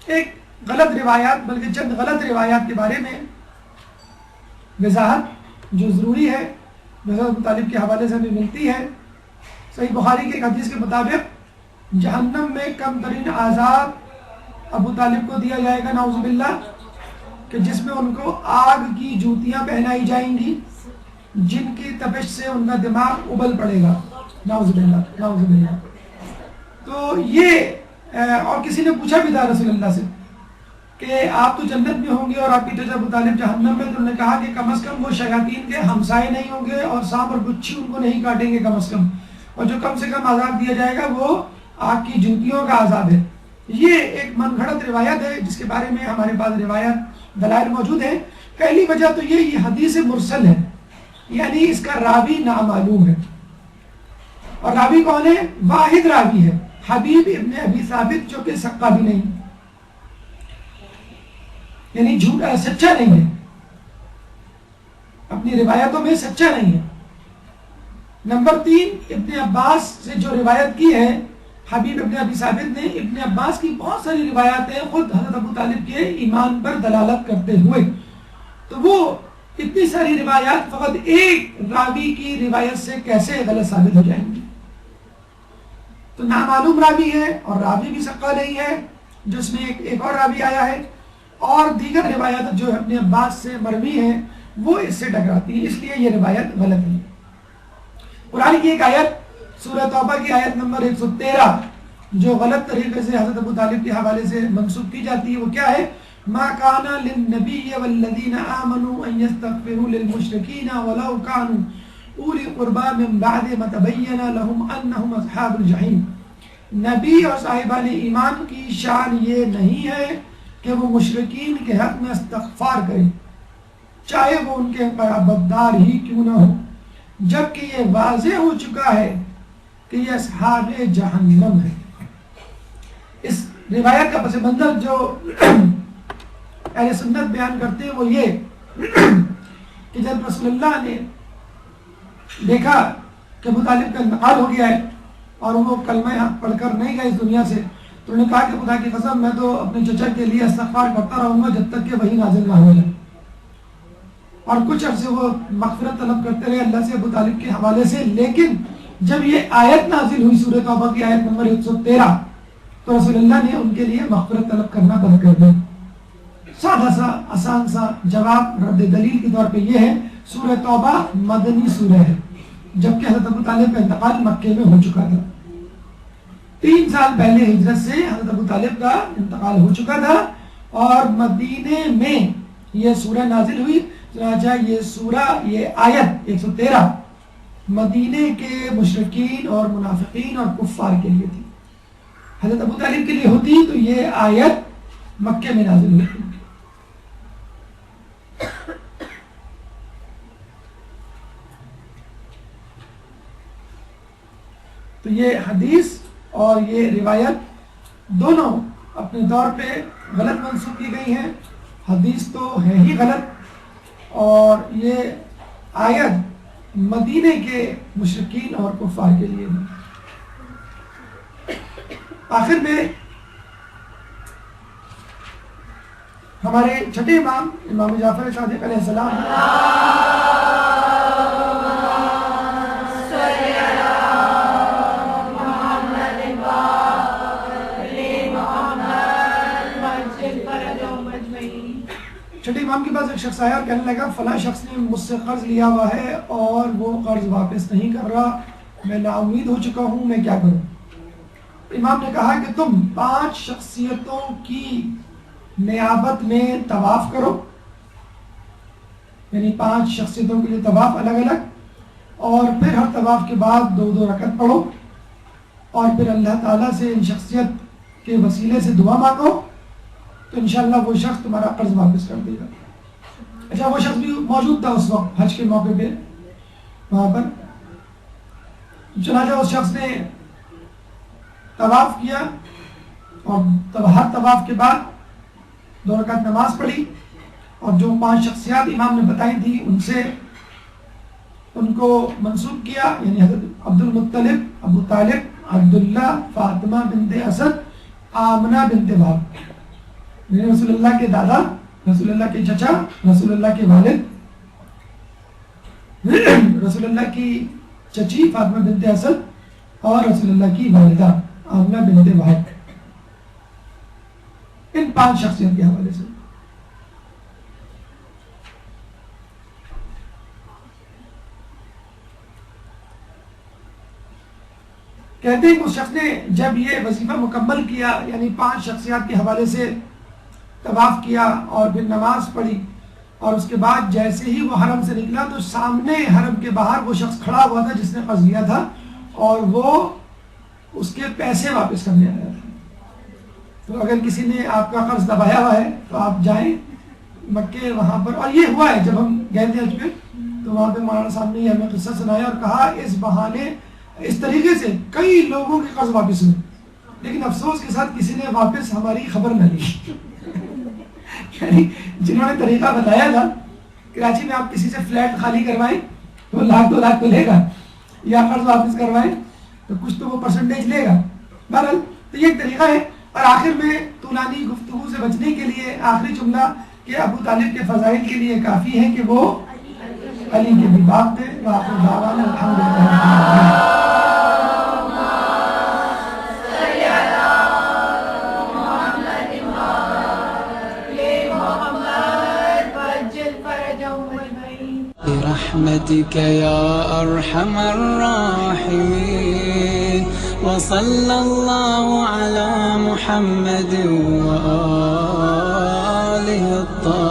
ایک غلط روایات، بلکہ چند غلط روایات کے بارے میں وضاحت جو ضروری ہے، حضرت ابو طالب کے حوالے سے بھی ملتی ہے. صحیح بخاری کے ایک حدیث کے مطابق جہنم میں کم ترین عذاب ابو طالب کو دیا جائے گا، نعوذ باللہ، کہ جس میں ان کو آگ کی جوتیاں پہنائی جائیں گی جن کی تپش سے ان کا دماغ ابل پڑے گا، نعوذ باللہ نعوذ باللہ. تو یہ اور کسی نے پوچھا بھی تھا رسول اللہ سے کہ آپ تو جنت میں ہوں گے اور آپ کی چچا ابو طالب جہنم میں، تو انہوں نے کہا کہ کم از کم وہ شیاطین کے ہمسائے نہیں ہوں گے اور سانپ اور بچھی ان کو نہیں کاٹیں گے کم از کم، اور جو کم سے کم عذاب دیا جائے گا وہ آگ کی جوتیوں کا عذاب ہے. یہ ایک من گھڑت روایت ہے جس کے بارے میں ہمارے پاس روایت دلائل موجود ہیں. پہلی وجہ تو یہ حدیث مرسل ہے، یعنی اس کا راوی نامعلوم ہے. اور راوی کون ہے؟ واحد راوی ہے، حبیب ابن ابی ثابت، جو کہ ثقہ بھی نہیں، یعنی جھوٹا سچا نہیں ہے، اپنی روایتوں میں سچا نہیں ہے. نمبر 3، ابن عباس سے جو روایت کی ہے حبیب ابن ابی ثابت نے، ابن عباس کی بہت ساری روایات ہیں خود حضرت ابو طالب کے ایمان پر دلالت کرتے ہوئے. تو وہ اتنی ساری روایات فقط ایک راوی کی روایت سے کیسے غلط ثابت ہو جائیں گی؟ تو نامعلوم راوی ہے اور راوی بھی ثقہ نہیں ہے، جس میں ایک اور راوی آیا ہے، اور دیگر روایات جو ابن عباس سے مروی ہیں وہ اس سے ٹکراتی ہیں، اس لیے یہ روایت غلط ہے. قرآن کی ایک آیت سورہ توبہ کی آیت نمبر 113 جو غلط طریقے سے حضرت ابو طالب کے حوالے سے منسوخ کی جاتی ہے، وہ کیا ہے؟ ما کان للنبی والذین آمنوا ان یستغفروا للمشرکین ولو کانوا اولی قربا من بعد ما تبین لهم انہم اصحاب الجحیم. نبی اور صاحبان ایمان کی شان یہ نہیں ہے کہ وہ مشرکین کے حق میں استغفار کریں، چاہے وہ ان کے قرابتدار ہی کیوں نہ ہو، جبکہ یہ واضح ہو چکا ہے کہ یہ اصحاب جہنم ہے. اس روایت کا پس منظر جو اہل سنت بیان کرتے ہیں وہ یہ کہ جب رسول اللہ نے دیکھا کہ ابو طالب کا انتقال ہو گیا ہے اور وہ کلمہ حق پڑھ کر نہیں گئے اس دنیا سے، تو انہوں نے کہا کہ خدا کی قسم میں تو اپنے چچا کے لیے استغفار کرتا رہوں گا جب تک کہ وہی نازل نہ ہو جائے. اور کچھ عرصے وہ مغفرت طلب کرتے رہے اللہ سے ابو طالب کے حوالے سے. لیکن جب یہ آیت نازل ہوئی سورہ توبہ کی آیت نمبر 113 تو رسول اللہ نے ان کے لیے مغفرت طلب کرنا بند کر دیا. سادہ سا آسان سا جواب رد دلیل کے طور پہ یہ ہے، سورہ توبہ مدنی سورہ ہے، جبکہ حضرت ابو طالب کا انتقال مکے میں ہو چکا تھا. 3 سال پہلے ہجرت سے حضرت ابو طالب کا انتقال ہو چکا تھا اور مدینے میں یہ سورہ نازل ہوئی. چنانچہ یہ سورہ، یہ آیت 113 مدینے کے مشرکین اور منافقین اور کفار کے لیے تھی. حضرت ابو طالب کے لیے ہوتی تو یہ آیت مکے میں نازل ہوئی. تو یہ حدیث اور یہ روایت دونوں اپنے دور پہ غلط منسوخ کی گئی ہیں. حدیث تو ہے ہی غلط اور یہ آیت مدینے کے مشرکین اور کفار کے لیے ہے. آخر میں ہمارے چھٹے امام امام جعفر صادق علیہ السلام چھٹے امام کے پاس ایک شخص آیا اور کہنے لگا فلاں شخص نے مجھ سے قرض لیا ہوا ہے اور وہ قرض واپس نہیں کر رہا، میں نا امید ہو چکا ہوں، میں کیا کروں؟ امام نے کہا کہ تم 5 شخصیتوں کی نیابت میں طواف کرو، یعنی 5 شخصیتوں کے لیے طواف الگ الگ، اور پھر ہر طواف کے بعد 2 رکعت پڑھو اور پھر اللہ تعالیٰ سے ان شخصیت کے وسیلے سے دعا مانگو تو انشاءاللہ وہ شخص تمہارا قرض واپس کر دے گا. اچھا وہ شخص بھی موجود تھا اس وقت حج کے موقع پہ وہاں پر. چنانچہ اس شخص نے طواف کیا اور ہر طواف کے بعد 2 رکعت نماز پڑھی اور جو 5 شخصیات امام نے بتائی تھی ان سے ان کو منسوب کیا، یعنی حضرت عبد المطلب، ابو طالب، عبداللہ، فاطمہ بنت اسد، آمنہ بنت وہب، رسول اللہ کے دادا، رسول اللہ کے چچا، رسول اللہ کے والد، رسول اللہ کی چچی فاطمہ بنت اسد اور رسول اللہ کی والدہ آمنہ بنت وہب. ان 5 شخصیت کے حوالے سے کہتے ہیں کہ اس شخص نے جب یہ وظیفہ مکمل کیا، یعنی 5 شخصیات کے حوالے سے طواف کیا اور پھر نماز پڑھی اور اس کے بعد جیسے ہی وہ حرم سے نکلا تو سامنے حرم کے باہر وہ شخص کھڑا ہوا تھا جس نے قرض لیا تھا اور وہ اس کے پیسے واپس کرنے آیا تھا. تو اگر کسی نے آپ کا قرض دبایا ہوا ہے تو آپ جائیں مکے وہاں پر. اور یہ ہوا ہے جب ہم گئے تھے حج پہ تو وہاں پہ مولانا صاحب نے ہمیں قصہ سنایا اور کہا اس بہانے اس طریقے سے کئی لوگوں کے قرض واپس ہوئے، لیکن افسوس کے ساتھ کسی نے واپس ہماری خبر نہ لی یعنی جنہوں نے طریقہ بتایا تھا کراچی میں آپ کسی سے فلیٹ خالی کروائیں تو 1 لاکھ 2 لاکھ تو لے گا، یا قرض واپس کروائیں تو کچھ تو وہ پرسنٹیج لے گا. بہرحال تو یہ ایک طریقہ ہے. اور آخر میں طولانی گفتگو سے بچنے کے لیے آخری جملہ کہ ابو طالب کے فضائل کے لیے کافی ہے کہ وہ علی کے بھی باپ تھے. وآخر دعوانا الحمدللہ. برحمتك يا أرحم الراحمين وصلى الله على محمد وآله الطاهرين.